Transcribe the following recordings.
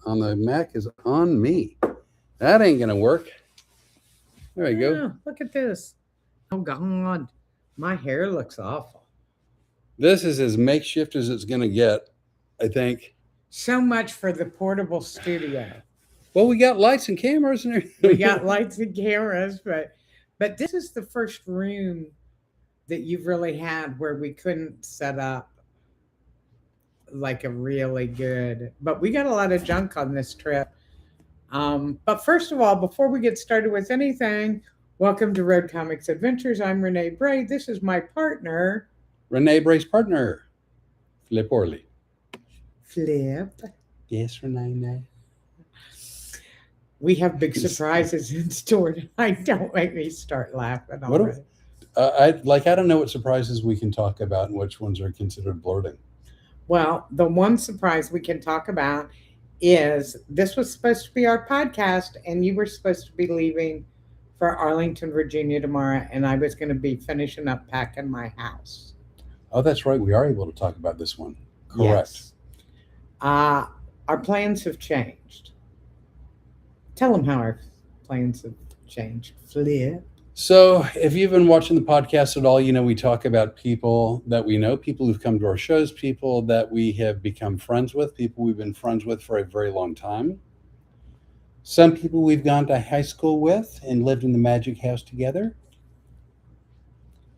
on the Mac is on me. That ain't gonna work. There we go. Look at this. Oh God, my hair looks awful. This is as makeshift as it's gonna get, I think. So much for the portable studio. Well, we got lights and cameras and everything. We got lights and cameras, but this is the first room that you've really had where we couldn't set up like a really good. But we got a lot of junk on this trip. But first of all, before we get started with anything, welcome to Road Comics Adventures. I'm Rene Bray. This is my partner, Rene Bray's partner, Flip Orley. Flip. Yes, Rene. We have big surprises in store tonight. Don't make me start laughing already. I don't know what surprises we can talk about and which ones are considered blurting. Well, the one surprise we can talk about is this was supposed to be our podcast, and you were supposed to be leaving for Arlington, Virginia tomorrow, and I was going to be finishing up packing my house. Oh, that's right. We are able to talk about this one. Correct. Yes. Our plans have changed. Tell them how our plans have changed. Flip. So, if you've been watching the podcast at all, you know we talk about people that we know, people who've come to our shows, people that we have become friends with, people we've been friends with for a very long time. Some people we've gone to high school with and lived in the Magic House together.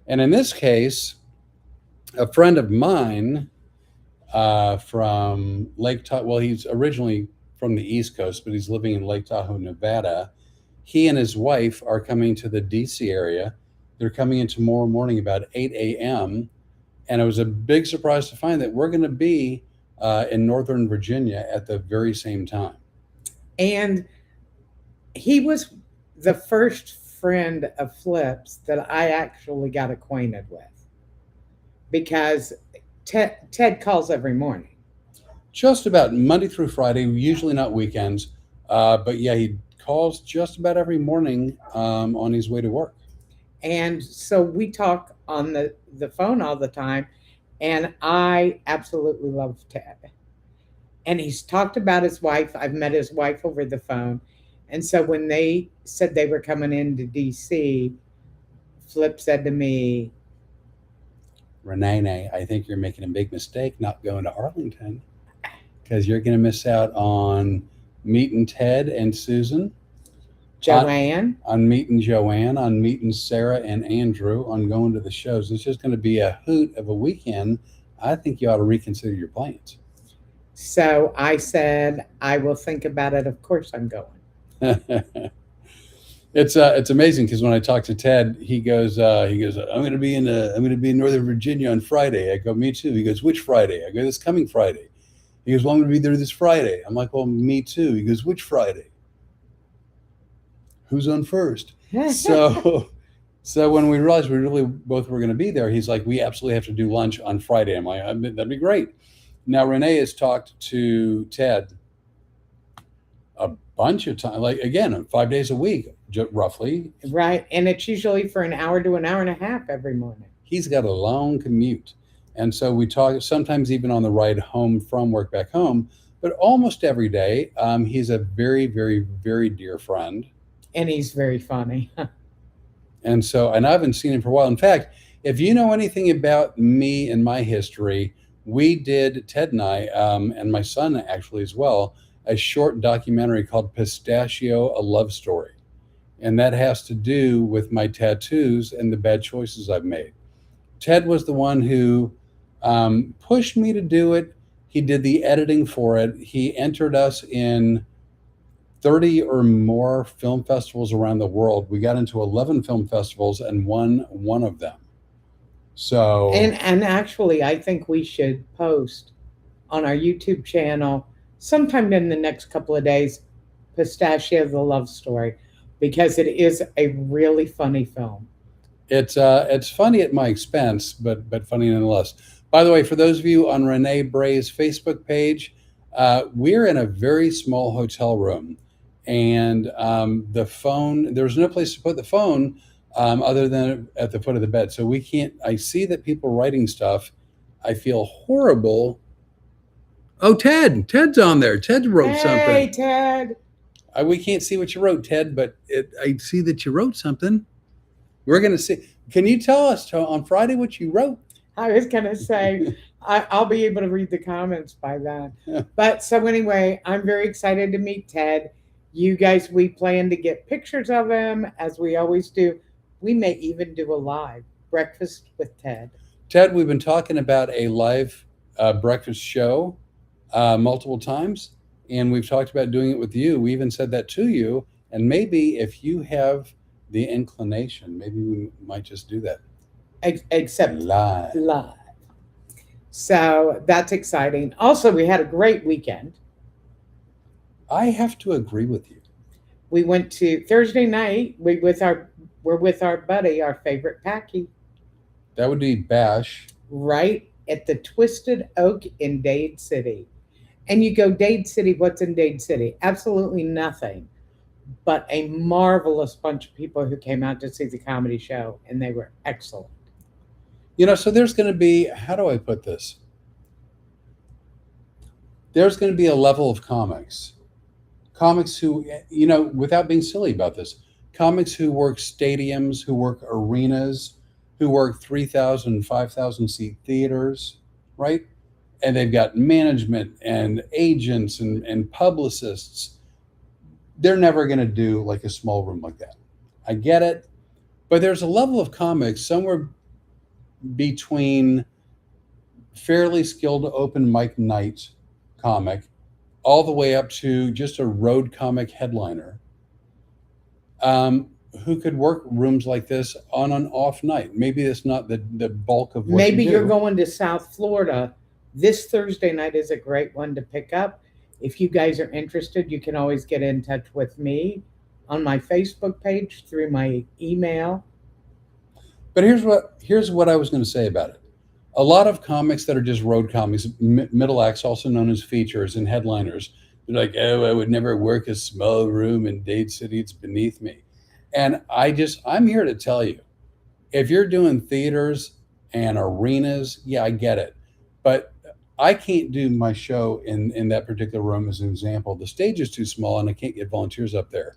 And in this case, a friend of mine from Lake Tahoe, well, he's originally from the East Coast, but he's living in Lake Tahoe, Nevada. He and his wife are coming to the DC area. They're coming in tomorrow morning about 8 a.m. And it was a big surprise to find that we're going to be in Northern Virginia at the very same time. And he was the first friend of Flip's that I actually got acquainted with because Ted calls every morning. Just about Monday through Friday, usually not weekends. But yeah, he calls just about every morning on his way to work. And so we talk on the phone all the time. And I absolutely love Ted. And he's talked about his wife. I've met his wife over the phone. And so when they said they were coming into DC, Flip said to me, Rene, I think you're making a big mistake not going to Arlington because you're going to miss out on meeting Ted and Susan. Joanne. On meeting Joanne, on meeting Sarah and Andrew, on going to the shows. It's just going to be a hoot of a weekend. I think you ought to reconsider your plans. So I said, I will think about it. Of course I'm going. It's amazing because when I talk to Ted, he goes, I'm going to be in Northern Virginia on Friday. I go, me too. He goes, which Friday? I go, this coming Friday. He goes, well, I'm going to be there this Friday. I'm like, well, me too. He goes, which Friday? Who's on first? So when we realized we really both were going to be there, he's like, we absolutely have to do lunch on Friday. I'm like, that'd be great. Now, Rene has talked to Ted a bunch of times, like again, 5 days a week, roughly. Right. And it's usually for an hour to an hour and a half every morning. He's got a long commute. And so we talk sometimes even on the ride home from work back home, but almost every day. He's a very, very, very dear friend. And he's very funny. And I haven't seen him for a while. In fact, if you know anything about me and my history, we did, Ted and I, and my son actually as well, a short documentary called Pistachio, A Love Story. And that has to do with my tattoos and the bad choices I've made. Ted was the one who pushed me to do it. He did the editing for it. He entered us in 30 or more film festivals around the world. We got into 11 film festivals and won one of them. So and actually, I think we should post on our YouTube channel sometime in the next couple of days, Pistachio, the Love Story, because it is a really funny film. It's funny at my expense, but funny nonetheless. By the way, for those of you on Rene Bray's Facebook page, we're in a very small hotel room, and the phone, there's no place to put the phone other than at the foot of the bed. So we can't. I see that people are writing stuff. I feel horrible Oh, Ted. Ted's on there. Ted wrote Hey, something. Ted. We can't see what you wrote, Ted, but I see that you wrote something. We're going to see. Can you tell us on Friday what you wrote? I was going to say, I'll be able to read the comments by then. But so, anyway, I'm very excited to meet Ted. You guys, we plan to get pictures of him as we always do. We may even do a live breakfast with Ted. Ted, we've been talking about a live breakfast show multiple times, and we've talked about doing it with you. We even said that to you, and maybe if you have the inclination, maybe we might just do that Except live. live. So that's exciting. Also, we had a great weekend. I have to agree with you. We went to Thursday night. We're with our buddy, our favorite Packy, That would be Bash. right at the Twisted Oak in Dade City. And you go, Dade City, what's in Dade City? Absolutely nothing, but a marvelous bunch of people who came out to see the comedy show, and they were excellent. So there's going to be, how do I put this? There's going to be a level of comics who, without being silly about this, comics who work stadiums, who work arenas, who work 3,000, 5,000 seat theaters, right? And they've got management and agents and publicists. They're never going to do like a small room like that. I get it. But there's a level of comics somewhere between fairly skilled open mic night comic all the way up to just a road comic headliner who could work rooms like this on an off night. Maybe it's not the bulk of what Maybe you do. you're going to South Florida. This Thursday night is a great one to pick up. If you guys are interested, you can always get in touch with me on my Facebook page, through my email. But here's what I was going to say about it. A lot of comics that are just road comics, middle acts, also known as features and headliners, they're like, oh, I would never work a small room in Dade City. It's beneath me. And I'm here to tell you, if you're doing theaters and arenas, yeah, I get it. But I can't do my show in that particular room as an example. The stage is too small and I can't get volunteers up there.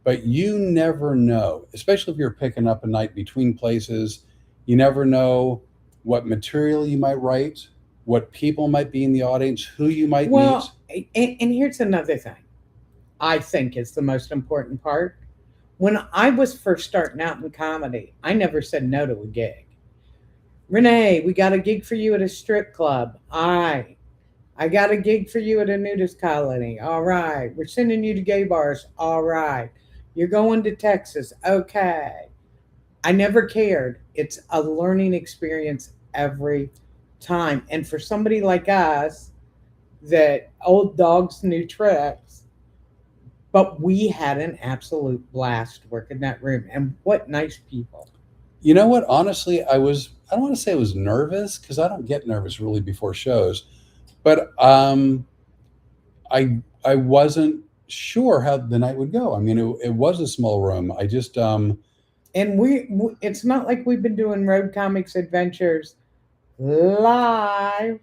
But you never know, especially if you're picking up a night between places, you never know what material you might write, what people might be in the audience, who you might meet. Well, and here's another thing I think is the most important part. When I was first starting out in comedy, I never said no to a gig. Rene, we got a gig for you at a strip club. I got a gig for you at a nudist colony. All right. We're sending you to gay bars. All right. You're going to Texas. Okay. I never cared. It's a learning experience every time. And for somebody like us, that old dogs, new tricks, but we had an absolute blast working that room. And what nice people. You know what? Honestly, I don't want to say I was nervous because I don't get nervous really before shows, but I wasn't sure how the night would go. I mean, it was a small room. I just And it's not like we've been doing Road Comics Adventures live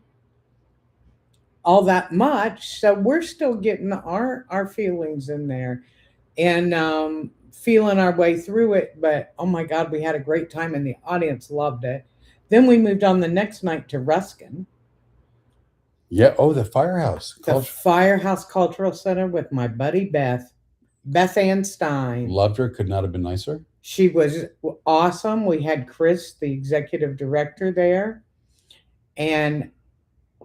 all that much, so we're still getting our feelings in there and feeling our way through it. But oh my God, we had a great time and the audience loved it. Then we moved on the next night to Ruskin, yeah. Oh, the Firehouse. the Firehouse Cultural Center, with my buddy Beth Ann Stein. Loved her. Could not have been nicer. She was awesome. We had Chris, the executive director, there, and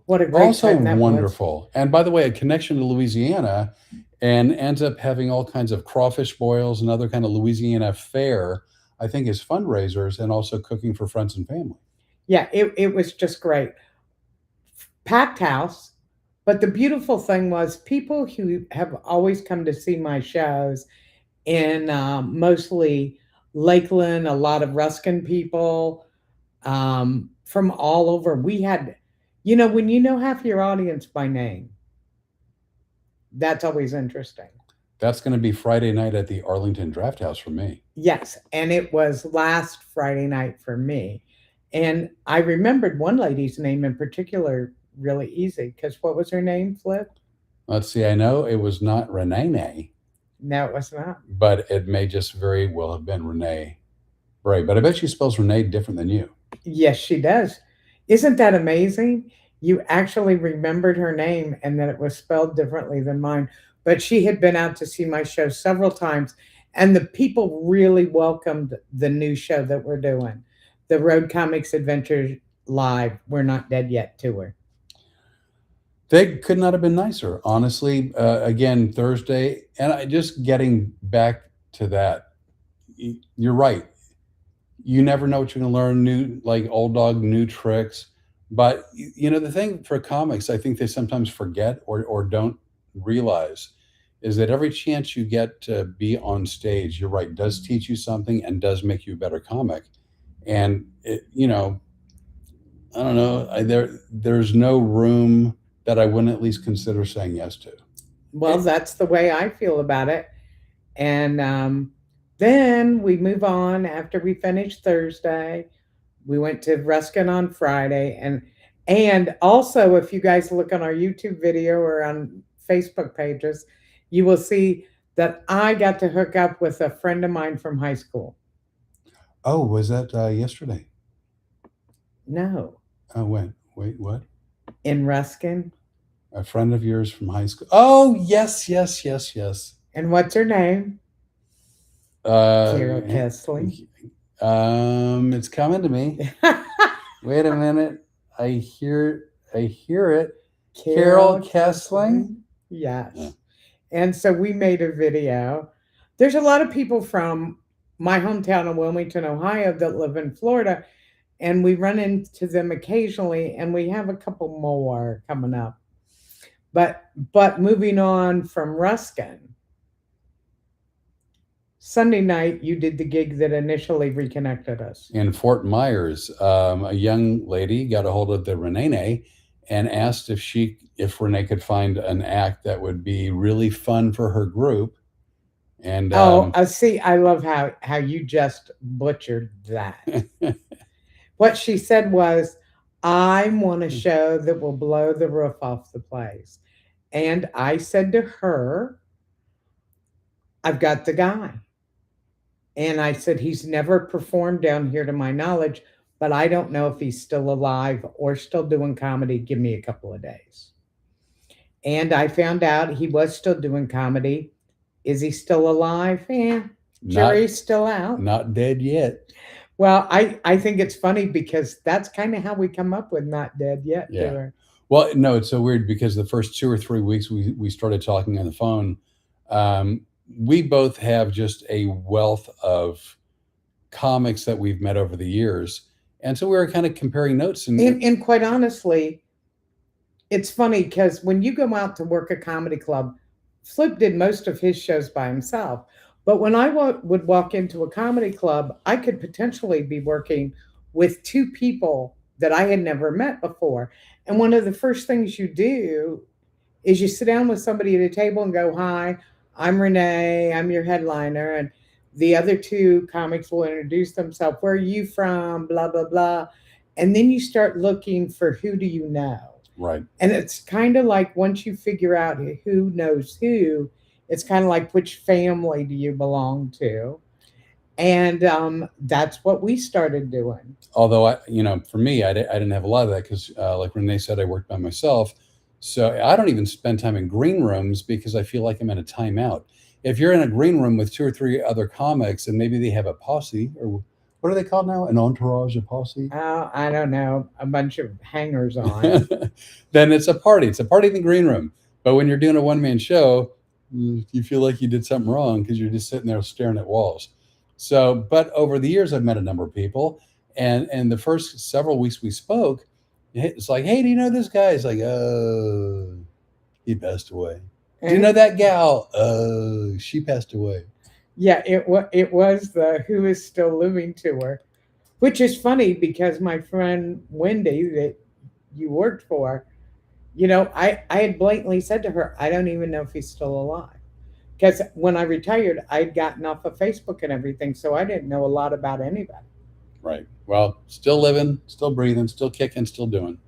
what a great Also time that was. wonderful. And by the way, a connection to Louisiana, and ends up having all kinds of crawfish boils and other kind of Louisiana fare, I think, as fundraisers and also cooking for friends and family. Yeah, it was just great. Packed house. But the beautiful thing was, people who have always come to see my shows in mostly Lakeland, a lot of Ruskin people from all over. We had, when you know half your audience by name, that's always interesting. That's going to be Friday night at the Arlington Draft House for me. Yes, and it was last Friday night for me. And I remembered one lady's name in particular, really easy. Because what was her name, Flip? Let's see. I know it was not Rene, No, it was not. but it may just very well have been Rene Bray. But I bet she spells Rene different than you. Yes, she does. Isn't that amazing? You actually remembered her name and that it was spelled differently than mine. But she had been out to see my show several times, and the people really welcomed the new show that we're doing, the Road Comics Adventure Live. We're Not Dead Yet tour. They could not have been nicer, honestly. Again, Thursday, and just getting back to that, you're right. You never know what you're going to learn. New, like old dog, new tricks. But the thing for comics, I think they sometimes forget or don't realize is that every chance you get to be on stage, you're right, does teach you something and does make you a better comic. And I don't know, there's no room that I wouldn't at least consider saying yes to. Well, that's the way I feel about it. And then we move on after we finish Thursday. We went to Ruskin on Friday, and also if you guys look on our YouTube video or on Facebook pages, you will see that I got to hook up with a friend of mine from high school. Oh, was that yesterday? No, Oh, when? Wait, what? in Ruskin. A friend of yours from high school? Oh, yes, yes, yes, yes. And what's her name? Carol Kessling. It's coming to me. Wait a minute. I hear it. Carol Kessling? Yes. Yeah. And so we made a video. There's a lot of people from my hometown of Wilmington, Ohio that live in Florida, and we run into them occasionally, and we have a couple more coming up. But moving on from Ruskin, Sunday night you did the gig that initially reconnected us. In Fort Myers, a young lady got a hold of the Rene and asked if Rene could find an act that would be really fun for her group. And see, I love how you just butchered that. What she said was, I want a show that will blow the roof off the place. And I said to her, I've got the guy. And I said, he's never performed down here to my knowledge, but I don't know if he's still alive or still doing comedy. Give me a couple of days. And I found out he was still doing comedy. Is he still alive? Jury's still out. Not dead yet. Well, I think it's funny because that's kind of how we come up with Not Dead Yet. Yeah. Well, no, it's so weird because the first 2 or 3 weeks we started talking on the phone. We both have just a wealth of comics that we've met over the years. And so we were kind of comparing notes. And quite honestly, it's funny because when you go out to work a comedy club, Flip did most of his shows by himself. But when I would walk into a comedy club, I could potentially be working with 2 people that I had never met before. And one of the first things you do is you sit down with somebody at a table and go, hi, I'm Rene, I'm your headliner. And the other 2 comics will introduce themselves. Where are you from? Blah, blah, blah. And then you start looking for who do you know? Right. And it's kind of like once you figure out who knows who, it's kind of like which family do you belong to? And that's what we started doing. Although, for me, I didn't have a lot of that because like Rene said, I worked by myself. So I don't even spend time in green rooms because I feel like I'm in a timeout. If you're in a green room with 2 or 3 other comics and maybe they have a posse, or what are they called now? An entourage, a posse? I don't know. A bunch of hangers on. Then it's a party. It's a party in the green room. But when you're doing a one-man show, you feel like you did something wrong because you're just sitting there staring at walls. So, but over the years, I've met a number of people. And the first several weeks we spoke, it's like, hey, do you know this guy? It's like, oh, he passed away. Do you know that gal? Oh, she passed away. Yeah, it was the Who Is Still Living tour, which is funny because my friend Wendy that you worked for, I had blatantly said to her, I don't even know if he's still alive. Because when I retired, I'd gotten off of Facebook and everything, so I didn't know a lot about anybody. Right. Well, still living, still breathing, still kicking, still doing.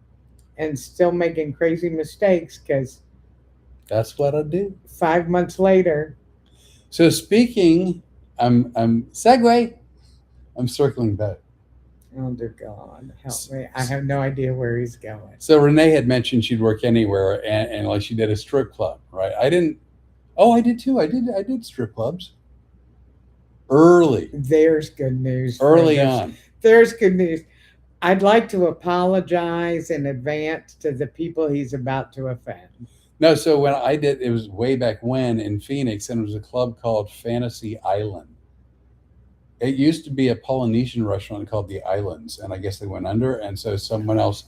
and still making crazy mistakes because That's what I do. 5 months later, So speaking, I'm segue. I'm circling back. oh dear God, help S- me. I s- have no idea where he's going. So Renee had mentioned she'd work anywhere, and like she did a strip club, right? I didn't. Oh, I did too. I did strip clubs early, There's good news for early this. on. There's good news. I'd like to apologize in advance to the people he's about to offend. No, so when I did, it was way back when in Phoenix, and it was a club called Fantasy Island. It used to be a Polynesian restaurant called the Islands, and I guess they went under, and so someone else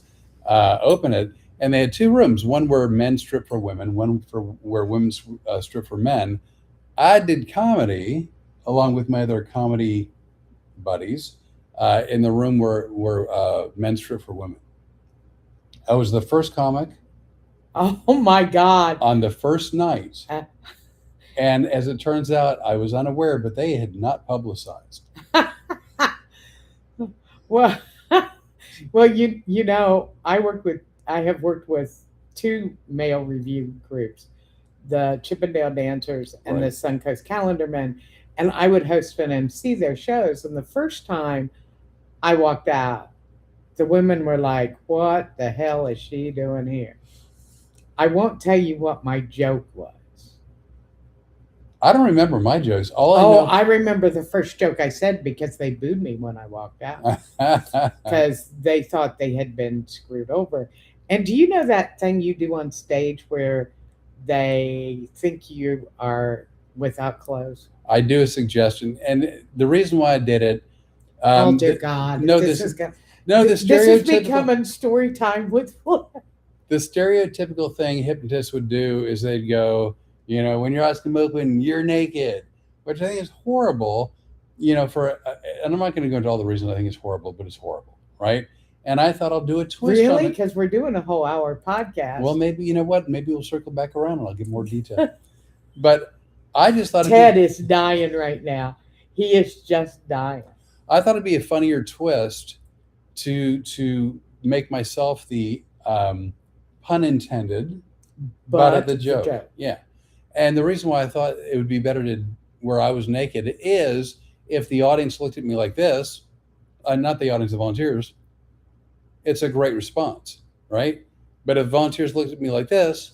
opened it. And they had two rooms: one where men strip for women, one for where women strip for men. I did comedy along with my other comedy buddies in the room where men strip for women. I was the first comic Oh my God. on the first night. Uh, And as it turns out, I was unaware, but they had not publicized. well, well, you know, I have worked with two male review groups, the Chippendale Dancers and the Right. Suncoast Calendar Men, and I would host and MC their shows. And the first time I walked out, the women were like, "What the hell is she doing here?" I won't tell you what my joke was. I don't remember my jokes. All I Oh, know. I remember the first joke I said because they booed me when I walked out because they thought they had been screwed over. And do you know that thing you do on stage where they think you are without clothes? I do a suggestion, and the reason why I did it. Oh dear the, God! no, this this is go- no the this is stereotypical becoming story time with. the stereotypical thing hypnotists would do is they'd go, when your eyes come open, you're naked, which I think is horrible. And I'm not going to go into all the reasons I think it's horrible, but it's horrible, right? And I thought I'll do a twist on Really? it. Because we're doing a whole hour podcast. Well, maybe you know what? Maybe we'll circle back around and I'll give more detail. But I just thought Ted is dying right now. He is just dying. I thought it'd be a funnier twist to make myself the pun intended butt of the joke. Yeah. And the reason why I thought it would be better to where I was naked is if the audience looked at me like this, not the audience, the volunteers, it's a great response, right? But if volunteers looked at me like this,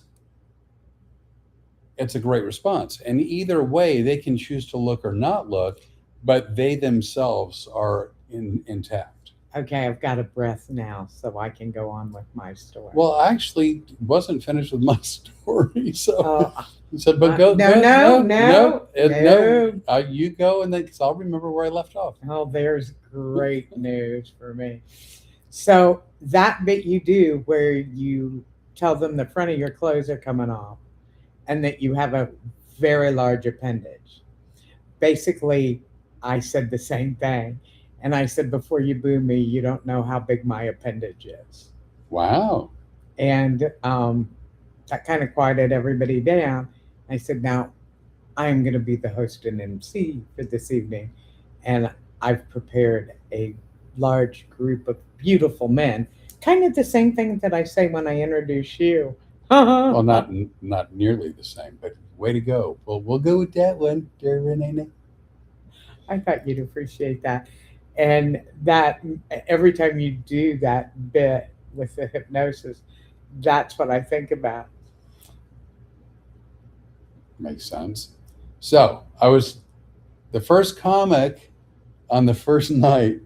it's a great response. And either way, they can choose to look or not look, but they themselves are intact. Okay, I've got a breath now, so I can go on with my story. Well, I actually wasn't finished with my story, so but no, you go, and then because I'll remember where I left off. Oh, there's great news for me. So that bit you do where you tell them the front of your clothes are coming off, and that you have a very large appendage. Basically, I said the same thing. And I said, before you boo me, you don't know how big my appendage is. Wow. And that kind of quieted everybody down. I said, now I am going to be the host and MC for this evening. And I've prepared a large group of beautiful men. Kind of the same thing that I say when I introduce you. Well, not nearly the same, but way to go. Well, we'll go with that one, dear Rene. I thought you'd appreciate that. And that every time you do that bit with the hypnosis, that's what I think about. Makes sense. So I was the first comic on the first night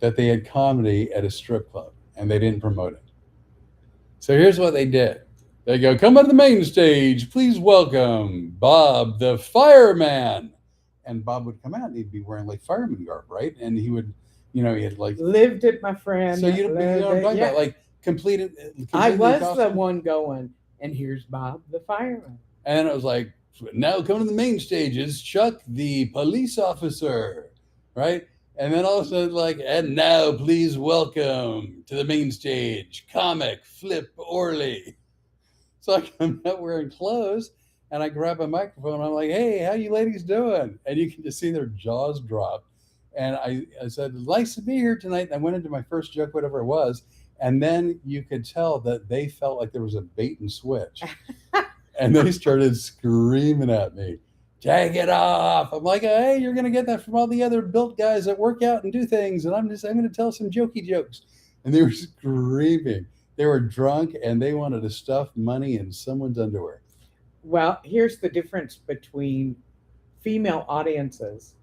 that they had comedy at a strip club, and they didn't promote it. So here's what they did. They go, come on the main stage, please welcome Bob the fireman. And Bob would come out and he'd be wearing like fireman garb, right? And he would, he had like lived it, my friend. So you know what I'm talking about, like completed. I was the one going, and here's Bob the fireman. And then it was like, now coming to the main stage is Chuck the police officer, right? And then all of a sudden, like, and now please welcome to the main stage, comic Flip Orley. So I come out wearing clothes. And I grab a microphone. I'm like, hey, how you ladies doing? And you can just see their jaws drop. And I said, nice to be here tonight. And I went into my first joke, whatever it was. And then you could tell that they felt like there was a bait and switch. And they started screaming at me, take it off. I'm like, hey, you're going to get that from all the other built guys that work out and do things. And I'm going to tell some jokey jokes. And they were screaming. They were drunk and they wanted to stuff money in someone's underwear. Well, here's the difference between female audiences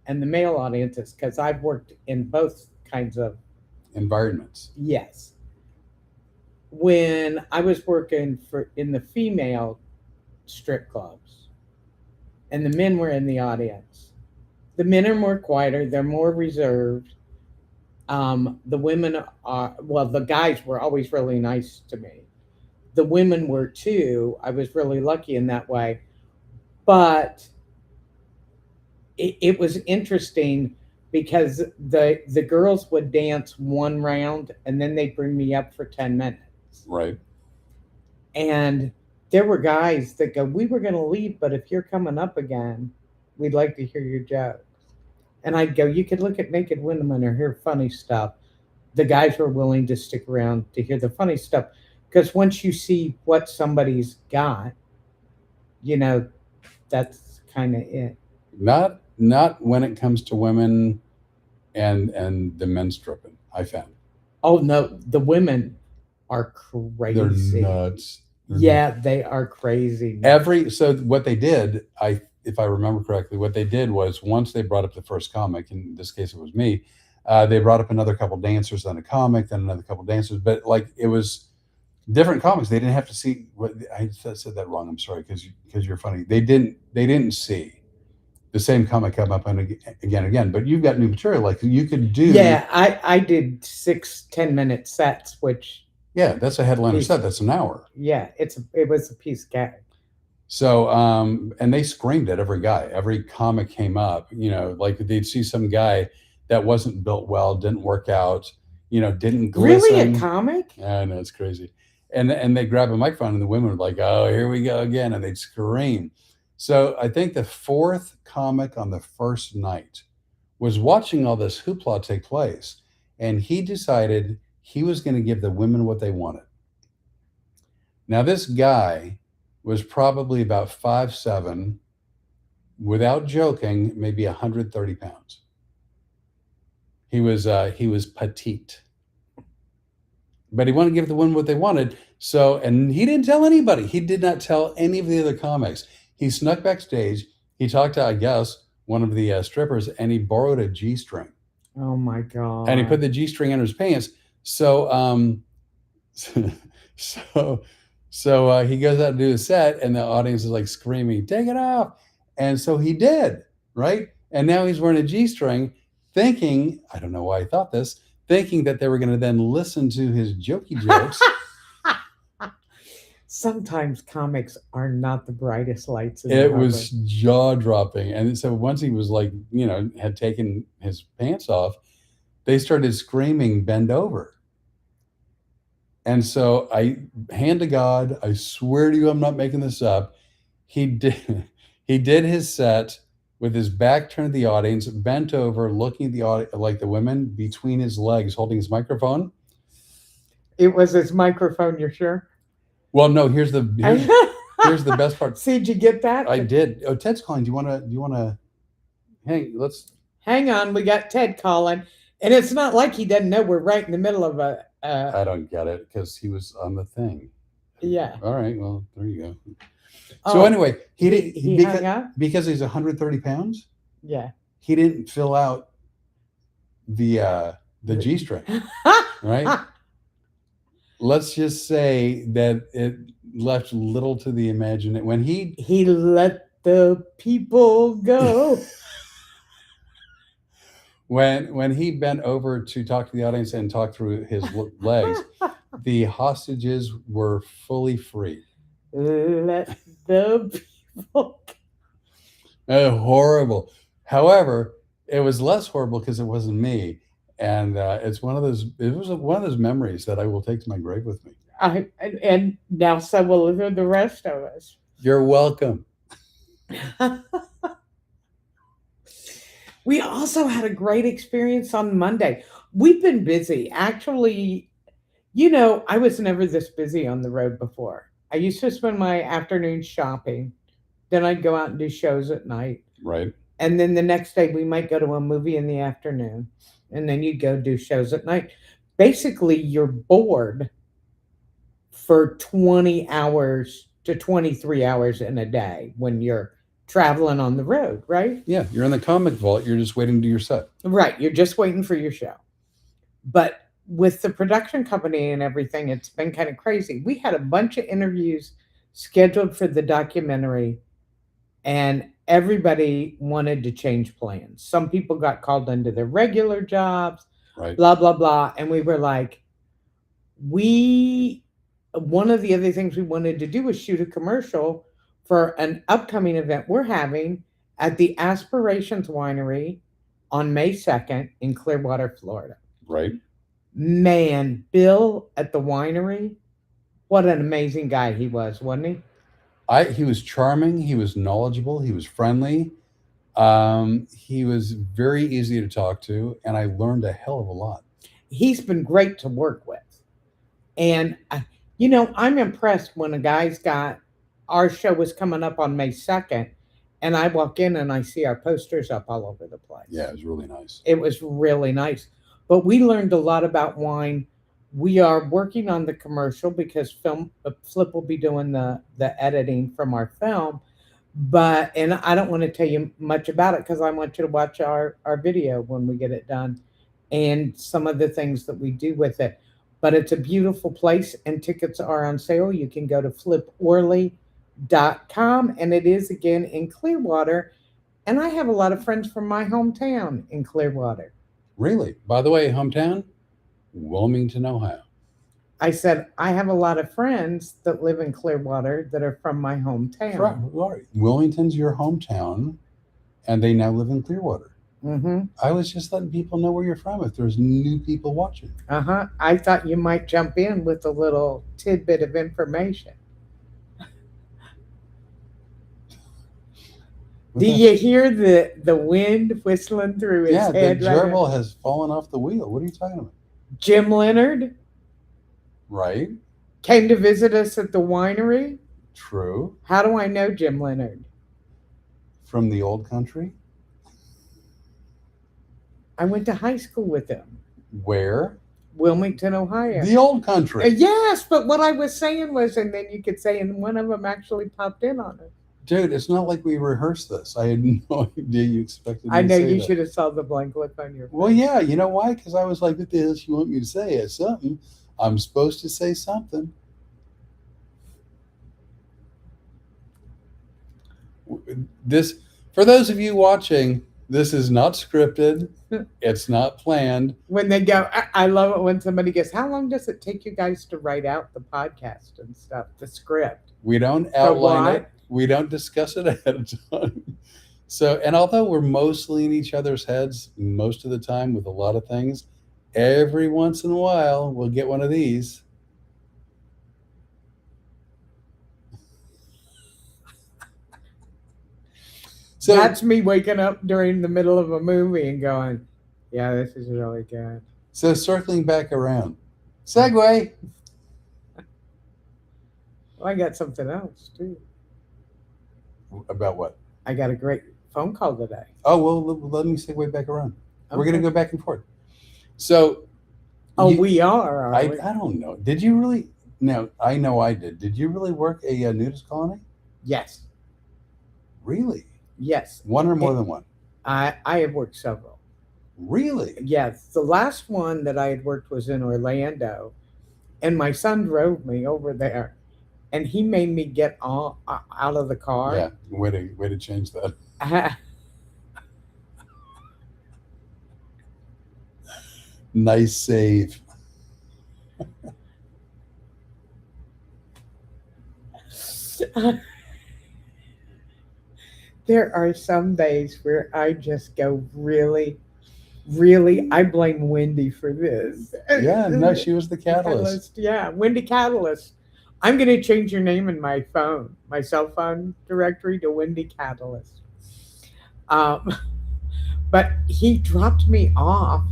and the male audiences, because I've worked in both kinds of Environments. yes. When I was working for in the female strip clubs, and the men were in the audience, the men are more quieter, they're more reserved. The women are well, the guys were always really nice to me. The women were too. I was really lucky in that way, but it was interesting because the girls would dance one round and then they'd bring me up for 10 minutes. Right. And there were guys that go, we were going to leave, but if you're coming up again, we'd like to hear your jokes. And I'd go, you could look at naked women or hear funny stuff. The guys were willing to stick around to hear the funny stuff because once you see what somebody's got, you know, that's kind of it. Not when it comes to women and the men stripping, I found. Oh no, the women are They're crazy. nuts. Yeah, they are crazy. So what they did, if I remember correctly, what they did was once they brought up the first comic, in this case it was me, they brought up another couple dancers, then a comic, then another couple dancers, but like it was different comics. They didn't have to see what I said that wrong. I'm sorry because you're funny. They didn't see the same comic come up and again. But you've got new material. Like you could do. Yeah, I did 6 10-minute sets, which yeah, that's a headliner set. That's an hour. Yeah, it was a piece of cake. So and they screamed at every guy. Every comic came up. You know, like they'd see some guy that wasn't built well, didn't work out. You know, didn't glisten. Really, a comic? I know, it's crazy. And they grab a microphone and the women were like, oh, here we go again. And they'd scream. So I think the fourth comic on the first night was watching all this hoopla take place. And he decided he was going to give the women what they wanted. Now, this guy was probably about 5'7", without joking, maybe 130 pounds. He was petite. But he wanted to give the women what they wanted. So, and he didn't tell anybody. He did not tell any of the other comics. He snuck backstage. He talked to, I guess, one of the strippers, and he borrowed a G-string. Oh my God. And he put the G-string in his pants. So, so he goes out to do his set, and the audience is like screaming, take it off. And so he did, right? And now he's wearing a G-string, thinking, I don't know why I thought this, thinking that they were going to then listen to his jokey jokes. Sometimes comics are not the brightest lights in It the was jaw-dropping. And so once he was like, you know, had taken his pants off, they started screaming, bend over. And so I, hand to God, I swear to you, I'm not making this up. He did his set with his back turned to the audience, bent over, looking at the audience, like the women, between his legs, holding his microphone. It was his microphone, you're sure? Well, no, here's the best part. See, did you get that? I did. Oh, Ted's calling. Do you want to hang on, we got Ted calling. And it's not like he doesn't know we're right in the middle of a I don't get it because he was on the thing. Yeah. All right. Well, there you go. So anyway, he hung up? Because he's 130 pounds. Yeah. He didn't fill out the G-string, right? Let's just say that it left little to the imagination. When he let the people go. When he bent over to talk to the audience and talk through his legs, the hostages were fully free. Let the people go. Horrible. However, it was less horrible because it wasn't me. And it was one of those memories that I will take to my grave with me. And now so will the rest of us. You're welcome. We also had a great experience on Monday. We've been busy. Actually, I was never this busy on the road before. I used to spend my afternoons shopping. Then I'd go out and do shows at night. Right. And then the next day we might go to a movie in the afternoon. And then you'd go do shows at night. Basically, you're bored for 20 hours to 23 hours in a day when you're traveling on the road, right? Yeah, you're in the comic vault. You're just waiting to do your set. Right. You're just waiting for your show. But with the production company and everything, it's been kind of crazy. We had a bunch of interviews scheduled for the documentary, and everybody wanted to change plans. Some people got called into their regular jobs, Right. blah, blah, blah. And we were like, one of the other things we wanted to do was shoot a commercial for an upcoming event we're having at the Aspirations Winery on May 2nd in Clearwater, Florida. Right. Man, Bill at the winery, what an amazing guy he was, wasn't he? He was charming. He was knowledgeable. He was friendly. He was very easy to talk to, and I learned a hell of a lot. He's been great to work with. And, I'm impressed when a guy's got our show was coming up on May 2nd, and I walk in and I see our posters up all over the place. Yeah, it was really nice. It was really nice. But we learned a lot about wine. We are working on the commercial because Flip will be doing the editing from our film. And I don't want to tell you much about it because I want you to watch our video when we get it done and some of the things that we do with it. But it's a beautiful place and tickets are on sale. You can go to fliporley.com, and it is again in Clearwater. And I have a lot of friends from my hometown in Clearwater. Really? By the way, hometown? Wilmington, Ohio. I said, I have a lot of friends that live in Clearwater that are from my hometown. Right. Wilmington's your hometown, and they now live in Clearwater. Mm-hmm. I was just letting people know where you're from if there's new people watching. Uh-huh. I thought you might jump in with a little tidbit of information. Do you hear the wind whistling through his head? Yeah, the gerbil has fallen off the wheel. What are you talking about? Jim Leonard. Right. Came to visit us at the winery. True. How do I know Jim Leonard? From the old country? I went to high school with him. Where? Wilmington, Ohio. The old country. Yes, but what I was saying was, and then you could say, and one of them actually popped in on it. Dude, it's not like we rehearsed this. I had no idea you expected me I know to say you that. should have saw the blank look on your face. Well, yeah, you know why? Because I was like, what the hell you want me to say? It's something. I'm supposed to say something. This, for those of you watching, this is not scripted. It's not planned. When they go, I love it when somebody goes, how long does it take you guys to write out the podcast and stuff, the script? We don't outline it. We don't discuss it ahead of time. So, and although we're mostly in each other's heads most of the time with a lot of things, every once in a while we'll get one of these. So that's me waking up during the middle of a movie and going, yeah, this is really good. So circling back around. Segue. Well, I got something else too. About what? I got a great phone call today. Oh, well, let me segue back around. Okay. We're going to go back and forth. So. We are. I don't know. Did you really? No, I know I did. Did you really work a nudist colony? Yes. Really? Yes. One or more than one? I have worked several. Really? Yes. The last one that I had worked was in Orlando, and my son drove me over there, and he made me get out of the car. Yeah, way to change that. Nice save. There are some days where I just go, really, really, I blame Wendy for this. Yeah, no, she was the catalyst. Yeah, Wendy Catalyst. I'm going to change your name in my phone, my cell phone directory to Wendy Catalyst. But he dropped me off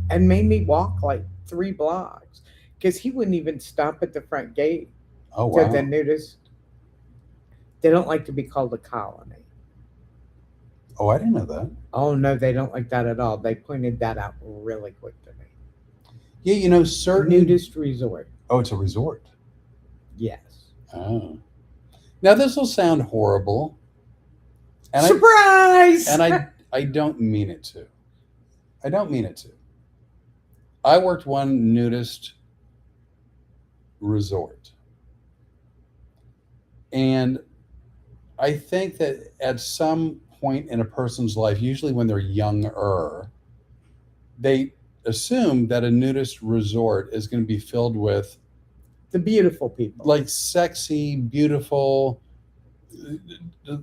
and made me walk like 3 blocks. because he wouldn't even stop at the front gate Oh, to the wow. nudist. They don't like to be called a colony. Oh, I didn't know that. Oh no, they don't like that at all. They pointed that out really quick to me. Yeah, you know, certain. Nudist resort. Oh, it's a resort. Yes. Oh. Now, this will sound horrible, and Surprise! I don't mean it to. I don't mean it to. I worked one nudist resort, and I think that at some point in a person's life, usually when they're younger, they assume that a nudist resort is going to be filled with The beautiful people. like sexy, beautiful,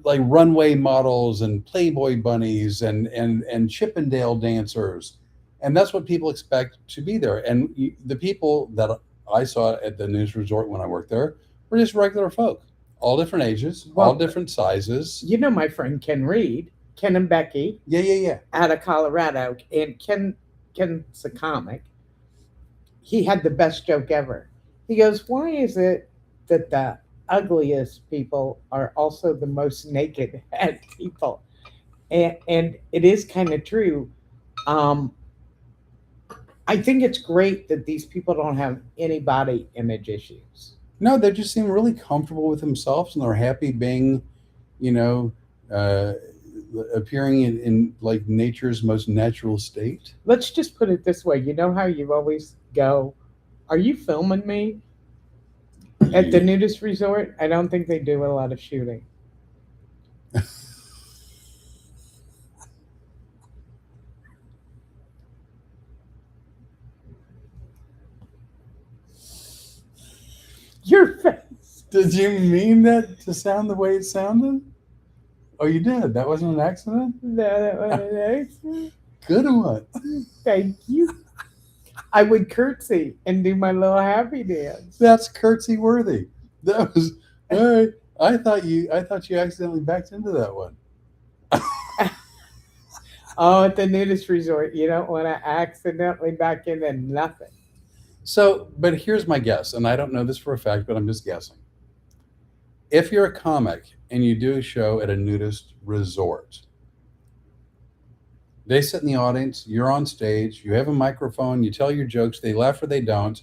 like runway models and Playboy bunnies and Chippendale dancers, and that's what people expect to be there. And the people that I saw at the news resort when I worked there were just regular folk, all different ages, all Well, different sizes. you know my friend Ken Reed, Ken and Becky, Yeah, yeah, yeah. out of Colorado, and Ken's a comic. He had the best joke ever. He goes, "Why is it that the ugliest people are also the most naked at people?" And it is kind of true. Um, I think it's great that these people don't have any body image issues. No, they just seem really comfortable with themselves, and they're happy being, you know, uh, appearing in like nature's most natural state. Let's just put it this way. You know how you always go, "Are you filming me?" At the nudist resort, I don't think they do a lot of shooting. Your face. Did you mean that to sound the way it sounded? Oh, you did. That wasn't an accident. No, that was an accident. Good one. Thank you. I would curtsy and do my little happy dance. That's curtsy worthy. That was all right. I thought you accidentally backed into that one. Oh, at the nudist resort, you don't want to accidentally back into nothing. So, but here's my guess, and I don't know this for a fact, but I'm just guessing. If you're a comic and you do a show at a nudist resort, they sit in the audience, you're on stage, you have a microphone, you tell your jokes, they laugh or they don't,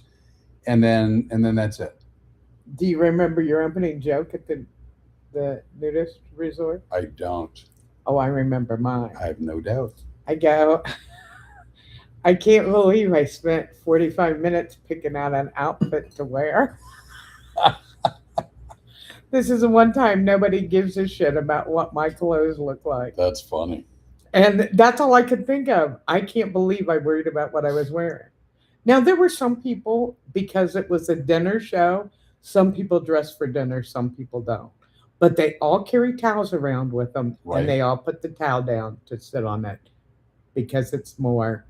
and then that's it. Do you remember your opening joke at the nudist resort? I don't. Oh, I remember mine. I have no doubt. I go, "I can't believe I spent 45 minutes picking out an outfit to wear. This is the one time nobody gives a shit about what my clothes look like." That's funny. And that's all I could think of. I can't believe I worried about what I was wearing. Now, there were some people, because it was a dinner show, some people dress for dinner, some people don't. But they all carry towels around with them, Right. and they all put the towel down to sit on it because it's more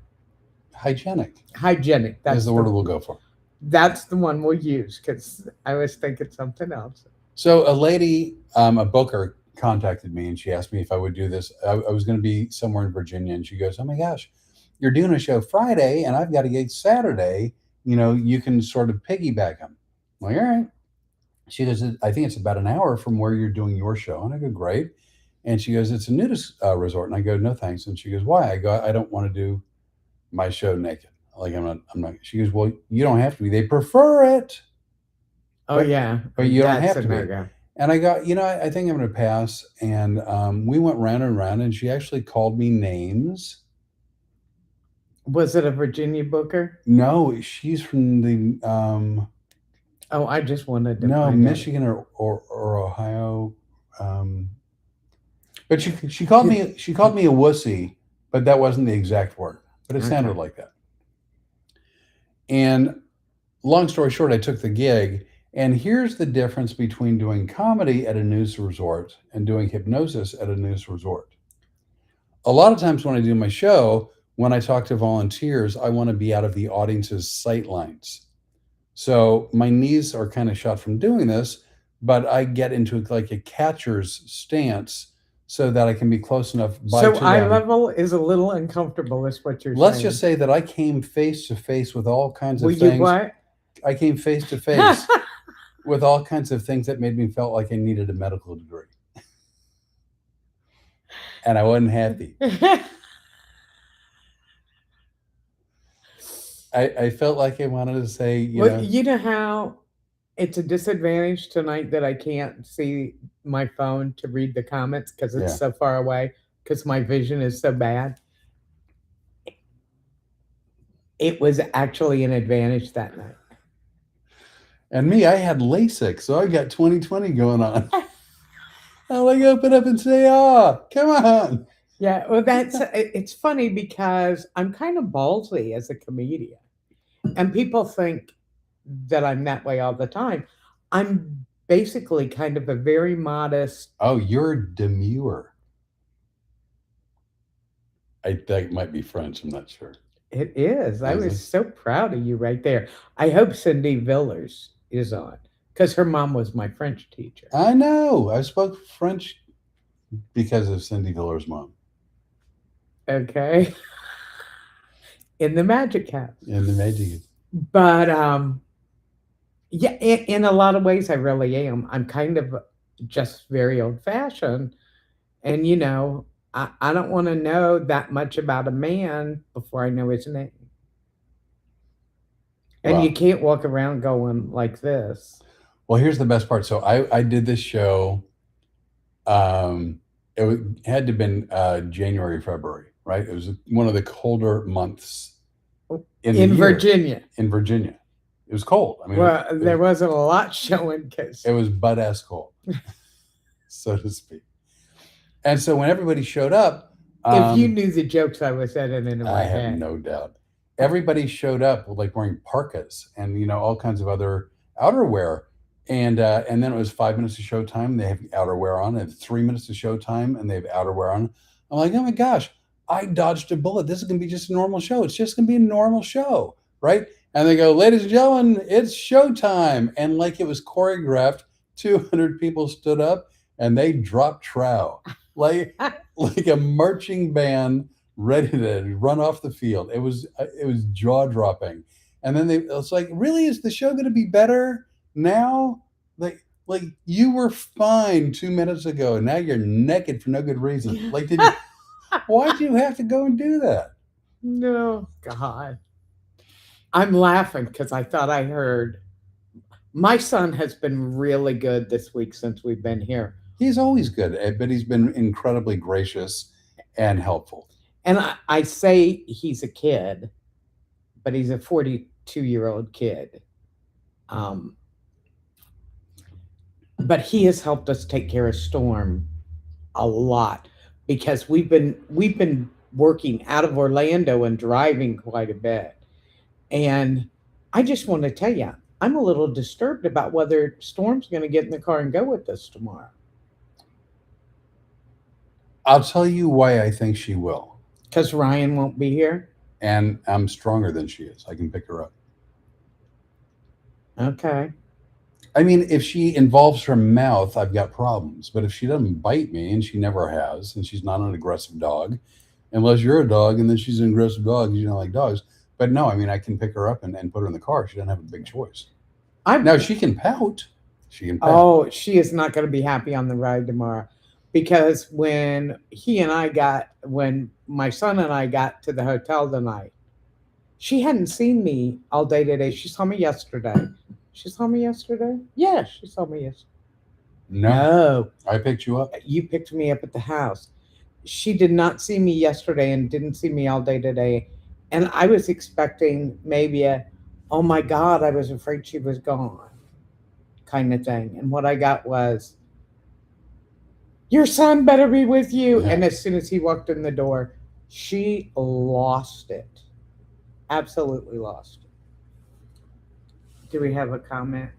Hygienic hygienic. is the word we'll go for. That's the one we'll use because I was thinking something else. So a lady, a booker, contacted me and she asked me if I would do this. I was going to be somewhere in Virginia, and she goes, "Oh my gosh, you're doing a show Friday, and I've got a gig Saturday. You know, you can sort of piggyback them." I'm like, all right. She goes, "I think it's about an hour from where you're doing your show." And I go, "Great." And she goes, "It's a nudist resort." And I go, "No, thanks." And she goes, "Why?" I go, "I don't want to do my show naked. Like I'm not." She goes, "Well, you don't have to be. They prefer it, Oh, but yeah. but you don't That's have a to be." no-go. And I got, I think I'm going to pass. And we went round and round, and she actually called me names. Was it a Virginia booker? No, she's from the Oh, I just wanted to no find out. Michigan or Ohio. But she called me a wussy, but that wasn't the exact word. But it sounded Okay. like that. And long story short, I took the gig. And here's the difference between doing comedy at a news resort and doing hypnosis at a news resort. A lot of times when I do my show, when I talk to volunteers, I want to be out of the audience's sight lines. So my knees are kind of shot from doing this, but I get into like a catcher's stance so that I can be close enough by So to eye them. level is a little uncomfortable, is what you're Let's saying. just say that I came face to face with all kinds of Will things. you what? I came face to face with all kinds of things that made me felt like I needed a medical degree. And I wasn't happy. I felt like I wanted to say, You know how it's a disadvantage tonight that I can't see my phone to read the comments because it's so far away because my vision is so bad. It was actually an advantage that night. And me, I had LASIK, so I got 20/20 going on. I like open up and say, come on. Yeah, well, it's funny because I'm kind of ballsy as a comedian. And people think that I'm that way all the time. I'm basically kind of a very modest. Oh, you're demure. That might be French. I'm not sure. It is. I was so proud of you right there. I hope Cindy Villers is on because her mom was my French teacher. I know. I spoke French because of Cindy Villers' mom. Okay. In the Magic House. In the Magic House. But yeah, in a lot of ways, I really am. I'm kind of just very old fashioned. And, I don't want to know that much about a man before I know his name. And you can't walk around going like this. Well, here's the best part. So I did this show. It had to have been January, February, right? It was one of the colder months in Virginia. In Virginia. It was cold. I mean, there wasn't a lot showing because it was butt-ass cold, so to speak. And so when everybody showed up, if you knew the jokes I was editing in my head, I have no doubt. Everybody showed up like wearing parkas and all kinds of other outerwear. And then it was 5 minutes of showtime. They have outerwear on. And 3 minutes of showtime, and they have outerwear on. I'm like, oh my gosh, I dodged a bullet. This is going to be just a normal show. It's just going to be a normal show, right? And they go, ladies and gentlemen, it's showtime. And like it was choreographed, 200 people stood up and they dropped trow like a marching band ready to run off the field. It was jaw dropping. And then it's like, really, is the show going to be better now? Like you were fine 2 minutes ago, and now you're naked for no good reason. Like, why'd you have to go and do that? No, God. I'm laughing because I thought I heard. My son has been really good this week since we've been here. He's always good, but he's been incredibly gracious and helpful. And I say he's a kid, but he's a 42-year-old kid. But he has helped us take care of Storm a lot because we've been working out of Orlando and driving quite a bit. And I just want to tell you, I'm a little disturbed about whether Storm's going to get in the car and go with us tomorrow. I'll tell you why I think she will. Because Ryan won't be here? And I'm stronger than she is. I can pick her up. Okay. I mean, if she involves her mouth, I've got problems. But if she doesn't bite me, and she never has, and she's not an aggressive dog, unless you're a dog, and then she's an aggressive dog, you don't like dogs. But no, I mean, I can pick her up and put her in the car. She doesn't have a big choice. Now, she can pout. Oh, she is not going to be happy on the ride tomorrow. Because when my son and I got to the hotel tonight, she hadn't seen me all day today. She saw me yesterday. She saw me yesterday? Yes, she saw me yesterday. No. I picked you up. You picked me up at the house. She did not see me yesterday and didn't see me all day today. And I was expecting maybe oh my God, I was afraid she was gone kind of thing. And what I got was, your son better be with you. Yeah. And as soon as he walked in the door, she lost it. Absolutely lost it. Do we have a comment?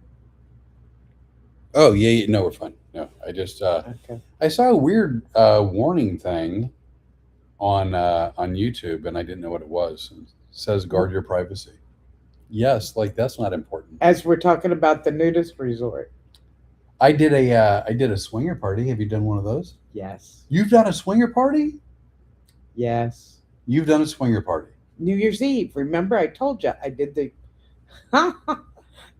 Oh, yeah. No, we're fine. No, I just, okay. I saw a weird warning thing on YouTube, and I didn't know what it was. It says, guard your privacy. Yes, like that's not important. As we're talking about the nudist resort. I did a swinger party. Have you done one of those? Yes. You've done a swinger party? Yes. You've done a swinger party. New Year's Eve. Remember, I told you I did the.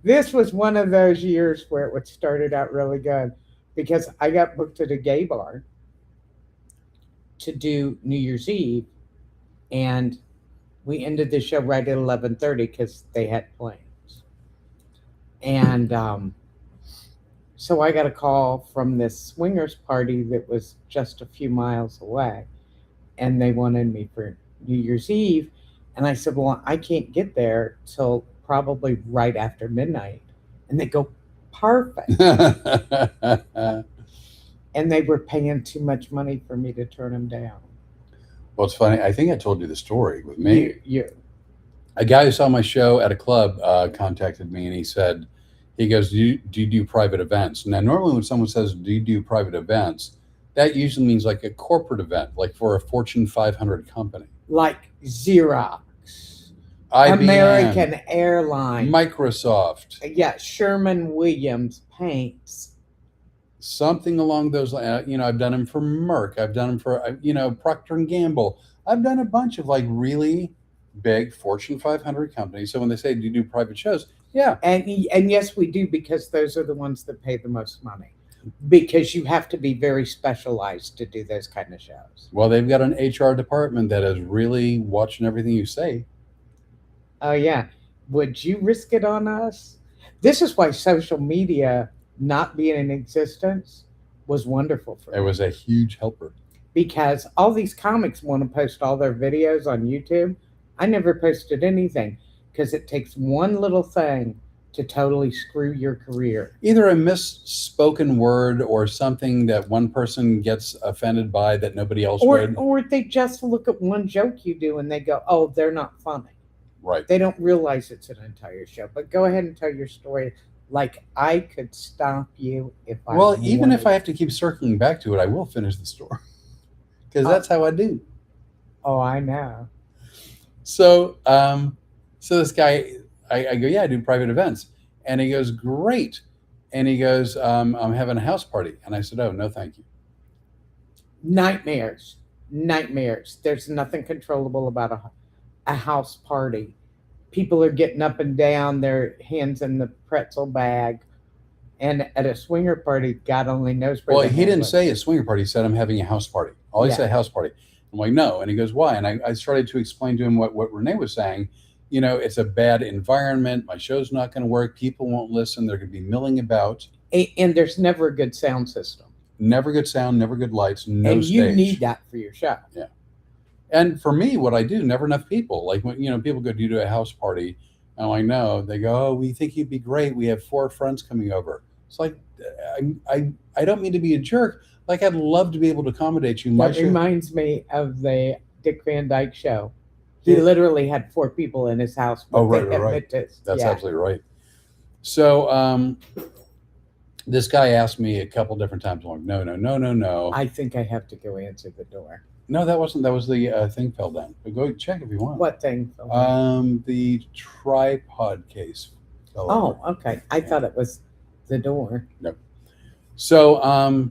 This was one of those years where it started out really good because I got booked at a gay bar to do New Year's Eve, and we ended the show right at 11:30 because they had plans. And so I got a call from this swingers party that was just a few miles away, and they wanted me for New Year's Eve. And I said, well, I can't get there till probably right after midnight. And they go, perfect. And they were paying too much money for me to turn them down. Well, it's funny. I think I told you the story with me. You. A guy who saw my show at a club contacted me, and he goes, do you do private events? Now, normally when someone says, do you do private events, that usually means like a corporate event, like for a Fortune 500 company. Like Xerox, IBM, American Airlines, Microsoft. Yeah, Sherman-Williams Paints. Something along those lines. I've done them for Merck. I've done them for, Procter & Gamble. I've done a bunch of like really big Fortune 500 companies. So when they say, do you do private shows? Yeah. And yes, we do, because those are the ones that pay the most money, because you have to be very specialized to do those kind of shows. Well, they've got an HR department that is really watching everything you say. Oh, yeah. Would you risk it on us? This is why social media not being in existence was wonderful for me. It was a huge helper. Because all these comics want to post all their videos on YouTube. I never posted anything because it takes one little thing to totally screw your career. Either a misspoken word or something that one person gets offended by that nobody else would. Or they just look at one joke you do and they go, oh, they're not funny. Right. They don't realize it's an entire show. But go ahead and tell your story. Like I could stop you if I Well, even wanted. if I have to keep circling back to it, I will finish the story. Because that's how I do. Oh, I know. So this guy, I go, yeah, I do private events. And he goes, great. And he goes, I'm having a house party. And I said, oh, no, thank you. Nightmares. There's nothing controllable about a house party. People are getting up and down, their hands in the pretzel bag. And at a swinger party, God only knows where. Well, he didn't say a swinger party. He said, I'm having a house party. All he said, house party. I'm like, no. And he goes, why? And I started to explain to him what Rene was saying. It's a bad environment. My show's not going to work. People won't listen. They're going to be milling about. And there's never a good sound system. Never good sound, never good lights, no and stage. You need that for your show. Yeah. And for me, what I do, never enough people. Like when, people go, do you do a house party? I'm like, no. They go, oh, we think you'd be great. We have 4 friends coming over. It's like, I don't mean to be a jerk. Like, I'd love to be able to accommodate you. That reminds me of the Dick Van Dyke Show. He literally had 4 people in his house. Oh, right. That's absolutely right. So this guy asked me a couple different times. I'm like, no. I think I have to go answer the door. No, that wasn't. That was the thing fell down. But go check if you want. What thing fell down? The tripod case fell over. Okay. I thought it was the door. No. So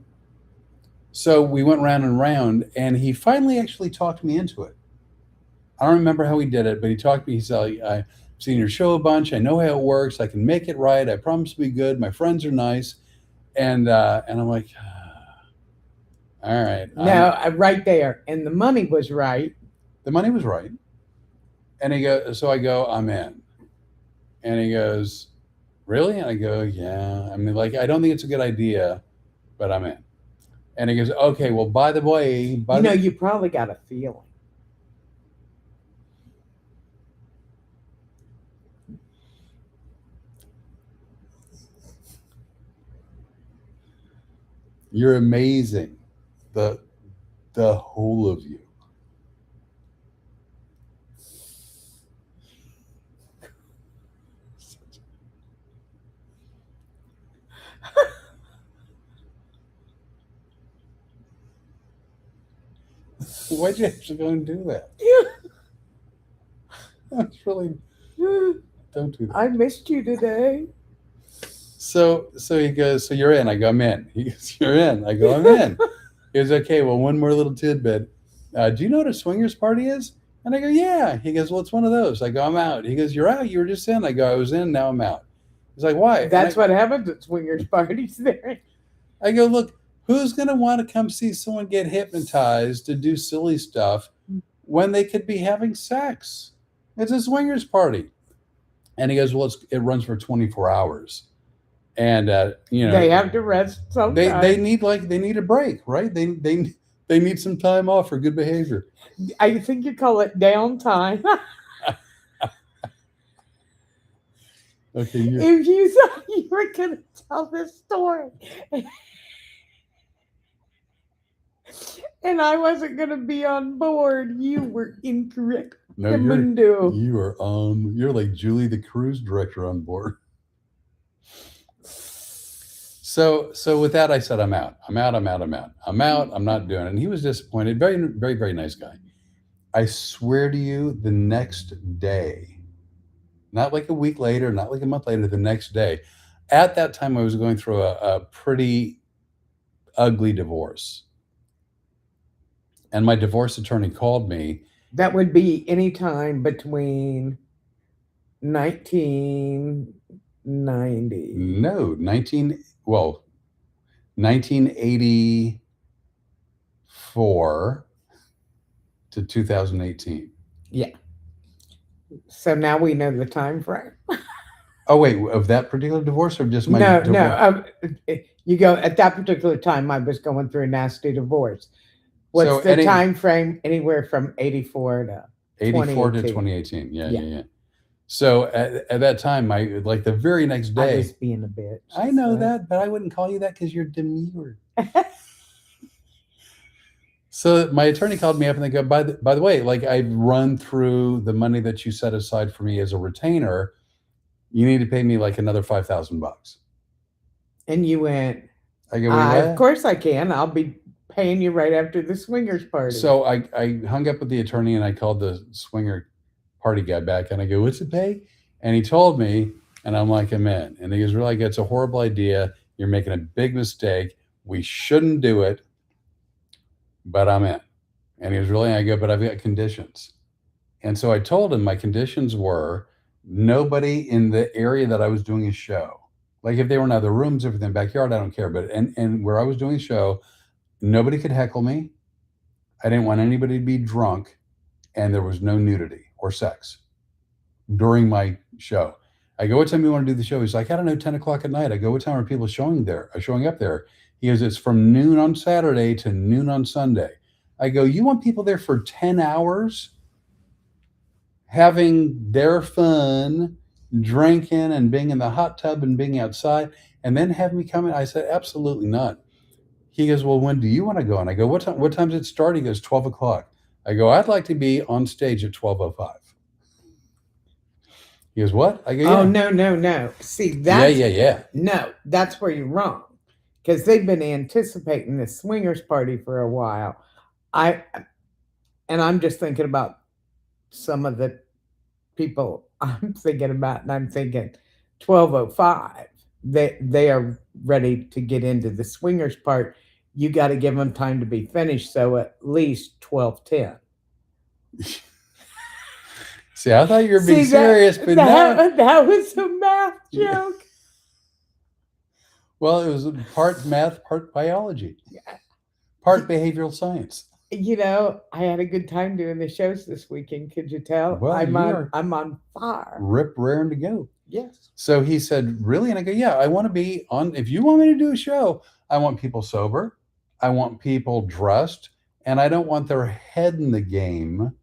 so we went round and round, and he finally actually talked me into it. I don't remember how he did it, but he talked to me. He said, I've seen your show a bunch. I know how it works. I can make it right. I promise to be good. My friends are nice. And I'm like, all right. No, right there. And the money was right. The money was right. And he goes, so I go, I'm in. And he goes, really? And I go, yeah. I mean, like, I don't think it's a good idea, but I'm in. And he goes, okay, well, by the way. You probably got a feeling. You're amazing. The whole of you. Why'd you have to go and do that? That's really. Don't do that. I missed you today. So he goes, so you're in. I go, I'm in. He goes, you're in. I go, I'm in. He goes, okay, well, one more little tidbit. Do you know what a swingers party is? And I go, yeah. He goes, well, it's one of those. I go, I'm out. He goes, you're out? You were just in. I go, I was in. Now I'm out. He's like, why? And That's what happens at swingers parties there. I go, look, who's going to want to come see someone get hypnotized to do silly stuff when they could be having sex? It's a swingers party. And he goes, well, it runs for 24 hours. And, They have to rest sometimes. they need a break, right? They need some time off for good behavior. I think you call it downtime. Okay, If you thought you were going to tell this story and I wasn't going to be on board, you were incorrect. no, you're like Julie, the cruise director, on board. So with that, I said, I'm out. I'm not doing it. And he was disappointed. Very, very, very nice guy. I swear to you, the next day, not like a week later, not like a month later, the next day, at that time, I was going through a pretty ugly divorce. And my divorce attorney called me. That would be any time between 1990. No, 1984 to 2018. Yeah. So now we know the time frame. Oh, wait, of that particular divorce or just my divorce? No. You go at that particular time. I was going through a nasty divorce. What's the time frame? Anywhere from 84 to 2018. Yeah. So at that time, like the very next day, I was being a bitch. I know that, but I wouldn't call you that because you're demure. So my attorney called me up and they go, by the way, like I've run through the money that you set aside for me as a retainer. You need to pay me like another $5,000. And you went, I go, of course I can. I'll be paying you right after the swingers party. So I hung up with the attorney and I called the swinger party guy back and I go, what's it pay? And he told me, and I'm like, I'm in. And he goes, really, it's a horrible idea. You're making a big mistake. We shouldn't do it, but I'm in. And he was really, I go, but I've got conditions. And so I told him my conditions were nobody in the area that I was doing a show. Like if they were in other rooms, if in the backyard, I don't care. But and where I was doing a show, nobody could heckle me. I didn't want anybody to be drunk, and there was no nudity or sex during my show. I go, what time do you want to do the show? He's like, I don't know, 10 o'clock at night. I go, what time are people showing up there? He goes, it's from noon on Saturday to noon on Sunday. I go, you want people there for 10 hours having their fun, drinking and being in the hot tub and being outside, and then have me come in? I said, absolutely not. He goes, well, when do you want to go? And I go, what time does it start? He goes, 12 o'clock. I go, I'd like to be on stage at 12:05. He goes, what? I go, yeah. Oh, no. See, that's... Yeah. No, that's where you're wrong. Because they've been anticipating this swingers party for a while. I'm just thinking about some of the people I'm thinking about, and I'm thinking 12:05. They are ready to get into the swingers part. You got to give them time to be finished, so at least 12:10. See, I thought you were being serious, but that was a math joke. Well, it was part math, part biology, part behavioral science. You know, I had a good time doing the shows this weekend. Could you tell? Well, I'm on fire. Rip, raring to go. Yes. So he said, really? And I go, yeah, I want to be on. If you want me to do a show, I want people sober. I want people dressed, and I don't want their head in the game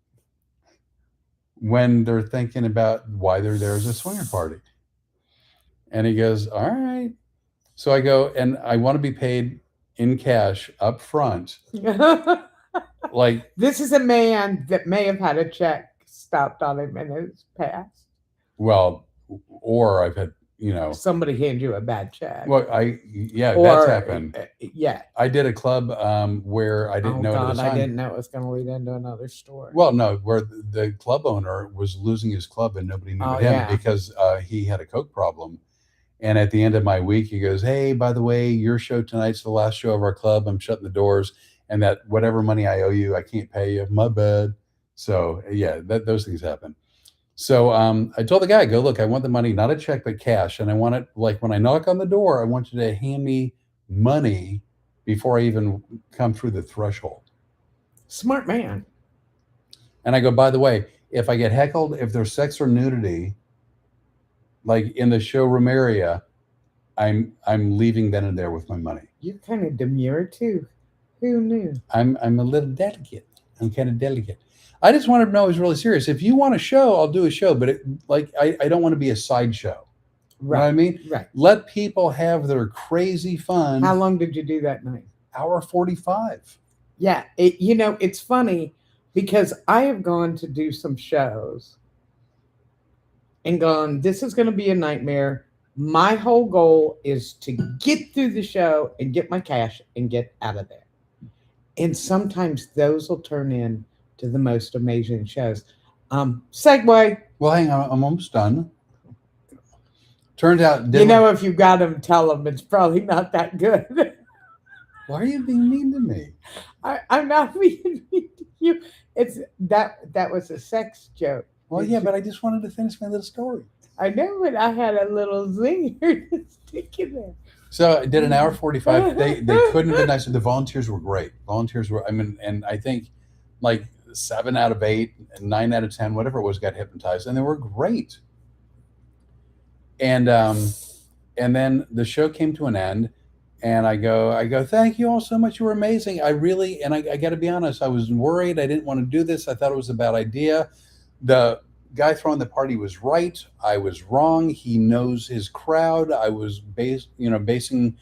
when they're thinking about why they're there as a swinger party. And he goes, all right. So I go, and I want to be paid in cash up front. Like, this is a man that may have had a check stopped on him in his past. Well, or I've had, somebody hand you a bad check. Well, that's happened. Yeah. I did a club where I didn't know. God, I didn't know it was going to lead into another story. Well, no, where the club owner was losing his club and nobody knew him because he had a coke problem. And at the end of my week, he goes, hey, by the way, your show tonight's the last show of our club. I'm shutting the doors. And that whatever money I owe you, I can't pay you. My bad. So, yeah, those things happen. So I told the guy, I go, look, I want the money, not a check, but cash. And I want it like when I knock on the door, I want you to hand me money before I even come through the threshold. Smart man. And I go, by the way, if I get heckled, if there's sex or nudity, like in the showroom area, I'm leaving then and there with my money. You're kind of demure too. Who knew? I'm a little delicate. I'm kind of delicate. I just wanted to know I was really serious. If you want a show, I'll do a show, but I don't want to be a sideshow. You know what I mean? Right. Let people have their crazy fun. How long did you do that night? Hour 45. Yeah. It's funny because I have gone to do some shows and gone, this is going to be a nightmare. My whole goal is to get through the show and get my cash and get out of there. And sometimes those will turn in to the most amazing shows. Segue. Well, hang on. I'm almost done. Turns out, if you got them, tell them it's probably not that good. Why are you being mean to me? I'm not being mean to you. It's that was a sex joke. Well, yeah, but I just wanted to finish my little story. I know, but I had a little zinger to stick in there. So I did an hour 45. They couldn't have been nicer. The volunteers were great. Volunteers were, and I think like 7 out of 8, 9 out of 10, whatever it was, got hypnotized, and they were great. And then the show came to an end, and I go, thank you all so much. You were amazing. I got to be honest, I was worried. I didn't want to do this. I thought it was a bad idea. The guy throwing the party was right. I was wrong. He knows his crowd. I was basing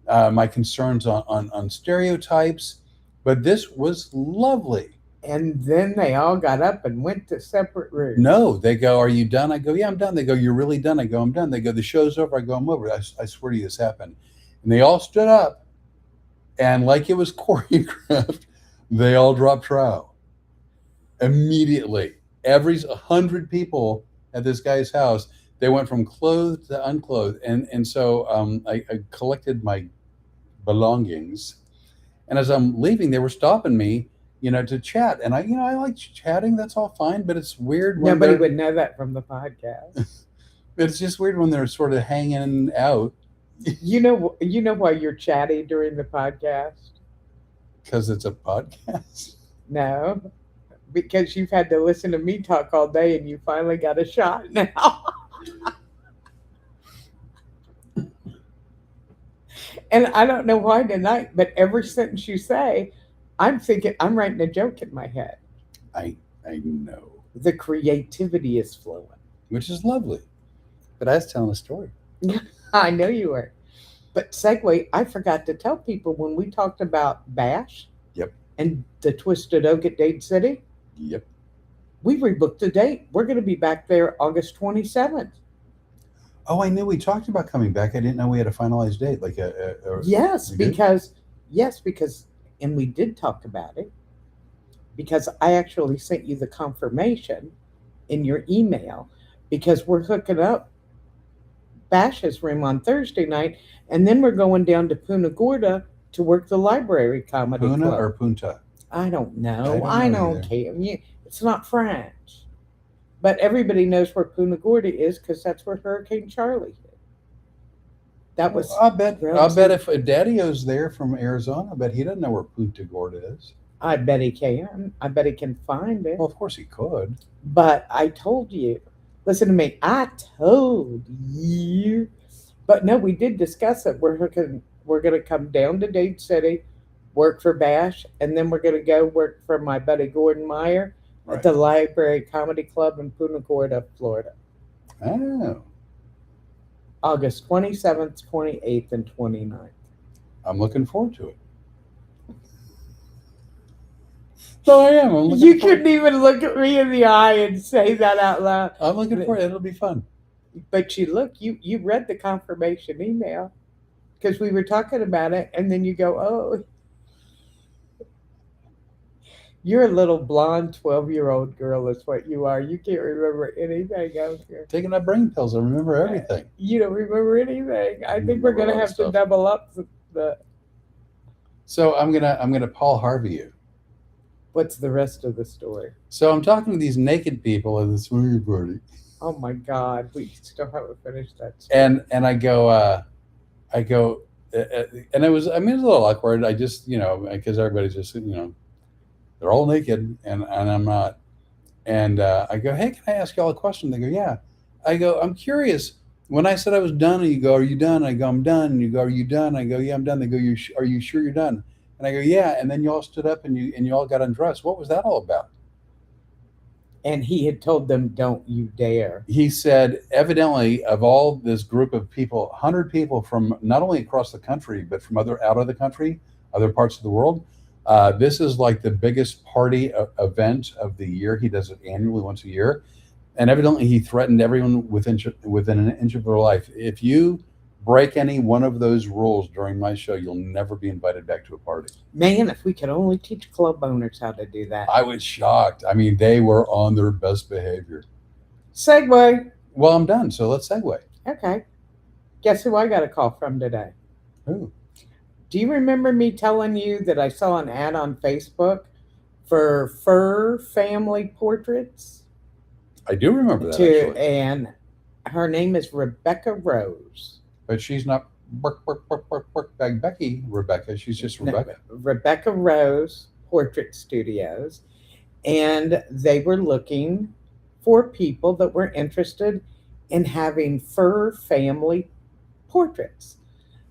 my concerns on stereotypes, but this was lovely. And then they all got up and went to separate rooms. No, they go, are you done? I go, yeah, I'm done. They go, you're really done? I go, I'm done. They go, the show's over. I go, I'm over. I swear to you, this happened. And they all stood up, and like it was choreographed, they all dropped trowel immediately. Every 100 people at this guy's house, they went from clothed to unclothed. And so I collected my belongings. And as I'm leaving, they were stopping me, to chat. And I like chatting. That's all fine. But it's weird. Nobody would know that from the podcast. It's just weird when they're sort of hanging out. You know why you're chatty during the podcast? Because it's a podcast? No, because you've had to listen to me talk all day and you finally got a shot now. And I don't know why tonight, but every sentence you say, I'm thinking, I'm writing a joke in my head. I know. The creativity is flowing. Which is lovely. But I was telling a story. I know you were. But segue, I forgot to tell people when we talked about Bash. Yep. And the Twisted Oak at Dade City. Yep. We rebooked the date. We're going to be back there August 27th. Oh, I knew we talked about coming back. I didn't know we had a finalized date. Yes, because, and we did talk about it, because I actually sent you the confirmation in your email, because we're hooking up Bash's room on Thursday night, and then we're going down to Punta Gorda to work the library comedy Puna club. or Punta? I don't know. I don't care. It's not French. But everybody knows where Punta Gorda is because that's where Hurricane Charlie hit. That was. I'll bet if Daddy-O's there from Arizona, I bet he doesn't know where Punta Gorda is. I bet he can. I bet he can find it. Well, of course he could. But I told you. Listen to me. I told you. But no, we did discuss it. We're going to come down to Dade City, work for Bash, and then we're going to go work for my buddy Gordon Meyer at the Library Comedy Club in Punta Gorda, Florida. Oh. August 27th, 28th, and 29th. I'm looking forward to it. So I am. You couldn't even look at me in the eye and say that out loud. I'm looking for it. It'll be fun. But you read the confirmation email because we were talking about it, and then you go, oh. You're a little blonde 12-year-old girl is what you are. You can't remember anything else here. Taking that brain pills, I remember everything. You don't remember anything. I think we're going to have to double up the. So I'm gonna Paul Harvey you. What's the rest of the story? So I'm talking to these naked people at the swinger party, Oh my God, we still haven't finished that story. and I go, and it was, I mean, it was a little awkward. I just, because everybody's just, they're all naked, and I'm not. And I go, hey, can I ask y'all a question? They go, yeah. I go, I'm curious. When I said I was done, and you go, are you done? I go, I'm done. And you go, are you done? I go, yeah, I'm done. They go, are you sure you're done? And I go, yeah. And then you all stood up and you all got undressed. What was that all about? And he had told them, don't you dare. He said, evidently, of all this group of people, 100 people from not only across the country, but from out of the country, other parts of the world, this is like the biggest party event of the year. He does it annually once a year. And evidently, he threatened everyone within an inch of their life. If you break any one of those rules during my show, you'll never be invited back to a party. Man, if we could only teach club owners how to do that. I was shocked. I mean, they were on their best behavior. Segue. Well, I'm done. So let's segue. Okay. Guess who I got a call from today? Who? Do you remember me telling you that I saw an ad on Facebook for fur family portraits? I do remember that, actually. And her name is Rebecca Rose. But she's not Becky Rebecca. She's just Rebecca. No, Rebecca Rose Portrait Studios. And they were looking for people that were interested in having fur family portraits.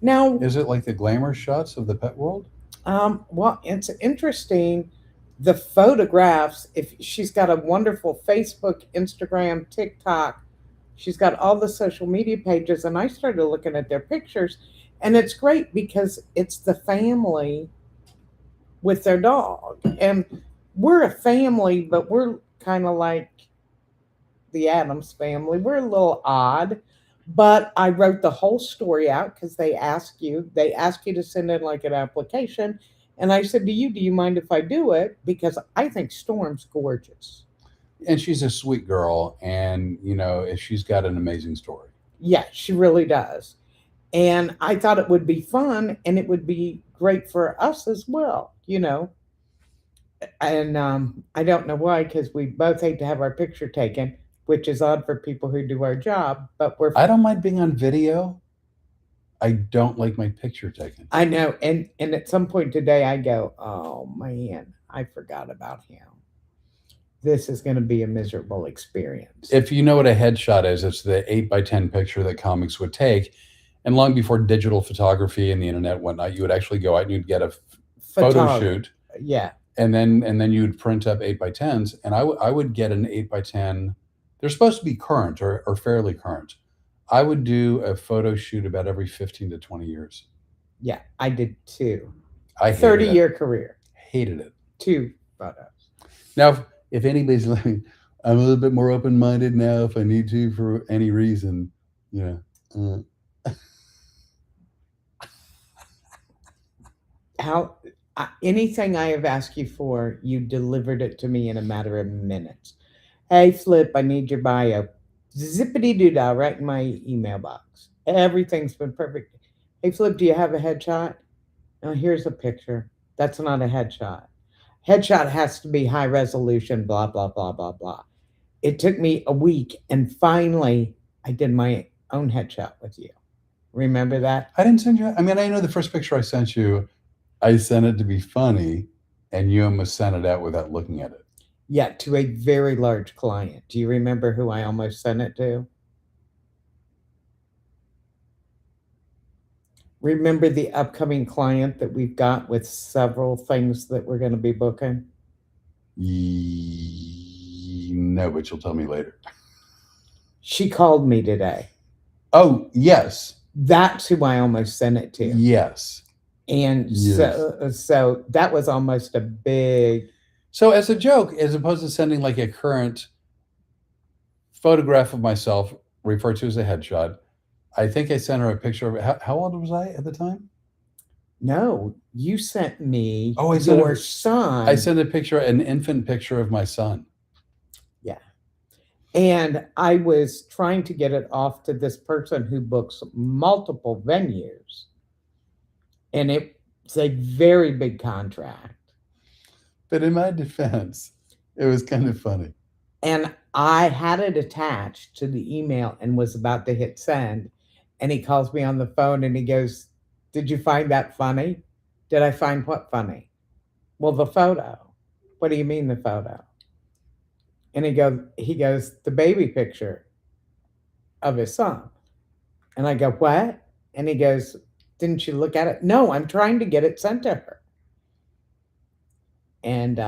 Now, is it like the glamour shots of the pet world? Well, it's interesting. The photographs, if she's got a wonderful Facebook, Instagram, TikTok, she's got all the social media pages, and I started looking at their pictures, and it's great because it's the family with their dog. And we're a family, but we're kind of like the Addams family. We're a little odd, but I wrote the whole story out because they ask you to send in like an application. And I said to you, do you mind if I do it? Because I think Storm's gorgeous. And she's a sweet girl. And, she's got an amazing story. Yeah, she really does. And I thought it would be fun and it would be great for us as well, And I don't know why, because we both hate to have our picture taken, which is odd for people who do our job. But I don't mind being on video. I don't like my picture taken. I know. And at some point today, I go, oh, man, I forgot about him. This is going to be a miserable experience. If you know what a headshot is, it's the 8x10 picture that comics would take. And long before digital photography and the internet and whatnot, you would actually go out and you'd get a photo shoot. Yeah. And then you'd print up 8x10s. And I would get an 8x10. They're supposed to be current or fairly current. I would do a photo shoot about every 15 to 20 years. Yeah, I did too. I 30-year career. Hated it. 2 photos. Now, if anybody's like, I'm a little bit more open-minded now if I need to for any reason, anything I have asked you for, you delivered it to me in a matter of minutes. Hey, Flip, I need your bio. Zippity-doo-dah, right in my email box. Everything's been perfect. Hey, Flip, do you have a headshot? Oh, here's a picture. That's not a headshot. Headshot has to be high resolution, blah, blah, blah, blah, blah. It took me a week, and finally, I did my own headshot with you. Remember that? I didn't send you. I mean, I know the first picture I sent you, I sent it to be funny, and you almost sent it out without looking at it. Yeah, to a very large client. Do you remember who I almost sent it to? Remember the upcoming client that we've got with several things that we're going to be booking? No, but you'll tell me later. She called me today. Oh, yes. That's who I almost sent it to. Yes. And yes. So that was almost a big... So as a joke, as opposed to sending like a current photograph of myself, referred to as a headshot, I think I sent her a picture of how old was I at the time? No, you sent me your son. I sent an infant picture of my son. Yeah. And I was trying to get it off to this person who books multiple venues. And it's a very big contract. But in my defense, it was kind of funny. And I had it attached to the email and was about to hit send. And he calls me on the phone and he goes, "Did you find that funny?" Did I find what funny? Well, the photo. What do you mean the photo? And he goes, the baby picture of his son. And I go, "What?" And he goes, "Didn't you look at it?" "No, I'm trying to get it sent to her." And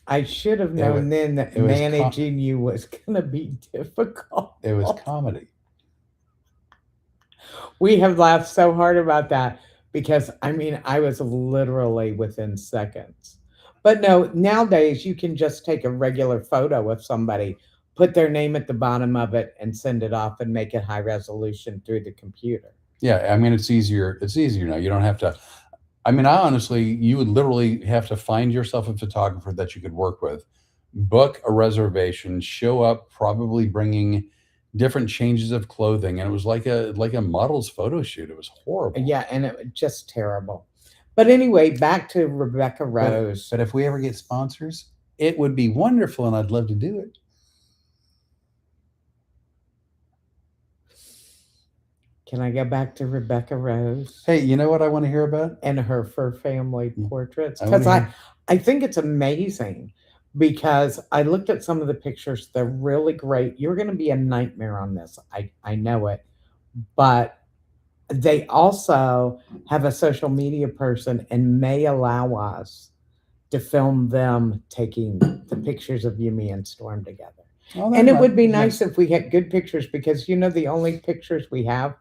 I should have It was, known then that it was, managing you was going to be difficult. it was comedy. We have laughed so hard about that because I mean, I was literally within seconds. But no, nowadays you can just take a regular photo of somebody, put their name at the bottom of it, and send it off and make it high resolution through the computer. Yeah, I mean, it's easier. It's easier now. You don't have to. I mean, I honestly, you would literally have to find yourself a photographer that you could work with, book a reservation, show up, probably bringing different changes of clothing, and it was like a model's photo shoot. It was horrible. Yeah, and it was just terrible. But anyway, back to Rebecca But, Rose. but if we ever get sponsors, it would be wonderful, and I'd love to do it. Can I go back to Rebecca Rose Hey, you know what I want to hear about? and her fur family portraits? I wanna Because I, hear- I think it's amazing because I looked at some of the pictures. They're really great. You're going to be a nightmare on this. I know it. But they also have a social media person and may allow us to film them taking the pictures of you, me, and Storm together. Oh, And that it would be might- nice if we had good pictures because the only pictures we have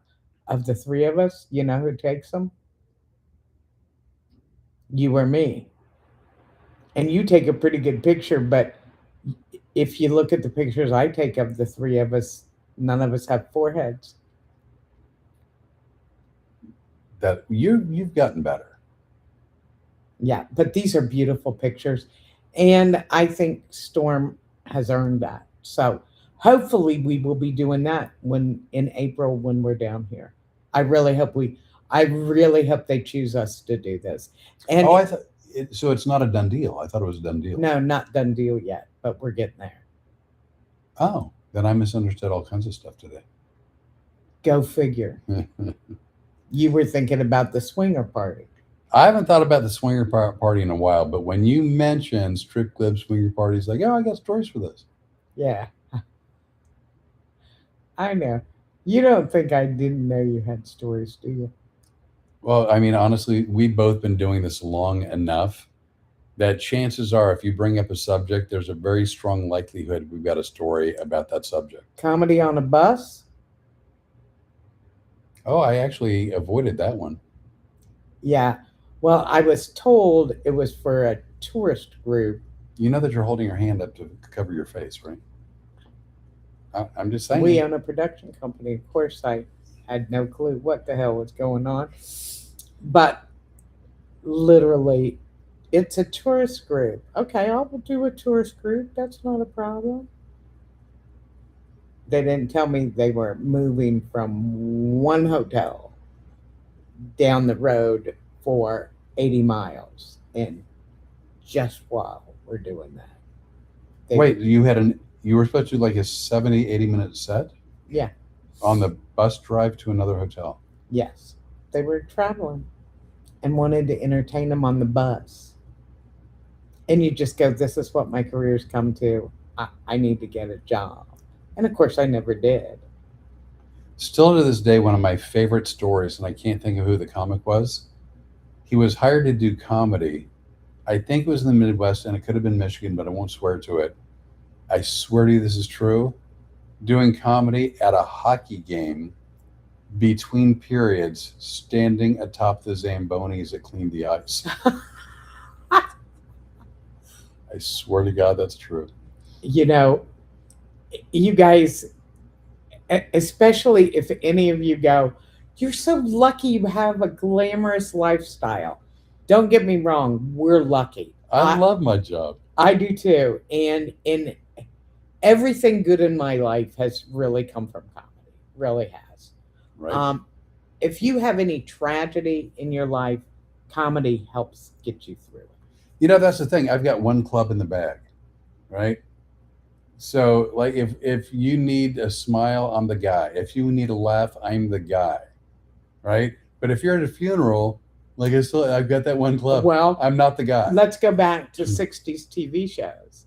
of the three of us, you know who takes them? You or me. And you take a pretty good picture, but if you look at the pictures I take of the three of us, none of us have foreheads. that you've gotten better. Yeah, but these are beautiful pictures. And I think Storm has earned that. So hopefully we will be doing that when in April when we're down here. I really hope they choose us to do this. And Oh, I thought so. It's not a done deal. I thought it was a done deal. no, not done deal yet, but we're getting there. Oh, then I misunderstood all kinds of stuff today. Go figure. You were thinking about the swinger party. I haven't thought about the swinger party in a while, but when you mentioned strip club swinger parties, like, oh, I got stories for this. Yeah. I know. You don't think I didn't know you had stories, do you? Well, I mean, honestly, we've both been doing this long enough that chances are, if you bring up a subject, there's a very strong likelihood we've got a story about that subject. Comedy on a bus? Oh, I actually avoided that one. Yeah. Well, I was told it was for a tourist group. You know that you're holding your hand up to cover your face, right? I'm just saying. We own a production company. Of course, I had no clue what the hell was going on. But literally, it's a tourist group. Okay, I'll do a tourist group. That's not a problem. They didn't tell me they were moving from one hotel down the road for 80 miles. And just while we're doing that. Wait, you were supposed to do like a 70, 80-minute set? Yeah. On the bus drive to another hotel? Yes. They were traveling and wanted to entertain them on the bus. And you just go, this is what my career's come to. I need to get a job. And of course, I never did. Still to this day, one of my favorite stories, and I can't think of who the comic was. He was hired to do comedy. I think it was in the Midwest, and it could have been Michigan, but I won't swear to it. I swear to you this is true. Doing comedy at a hockey game between periods, standing atop the Zambonis that cleaned the ice. I swear to God that's true. You know, you guys, especially if any of you go, you're so lucky you have a glamorous lifestyle. Don't get me wrong, we're lucky. I love my job. I do too. And everything good in my life has really come from comedy. Really has. Right. If you have any tragedy in your life, comedy helps get you through it. That's the thing. I've got one club in the bag, right? So, like, if you need a smile, I'm the guy. If you need a laugh, I'm the guy, right? But if you're at a funeral, like I've got that one club. Well, I'm not the guy. let's go back to 60s TV shows.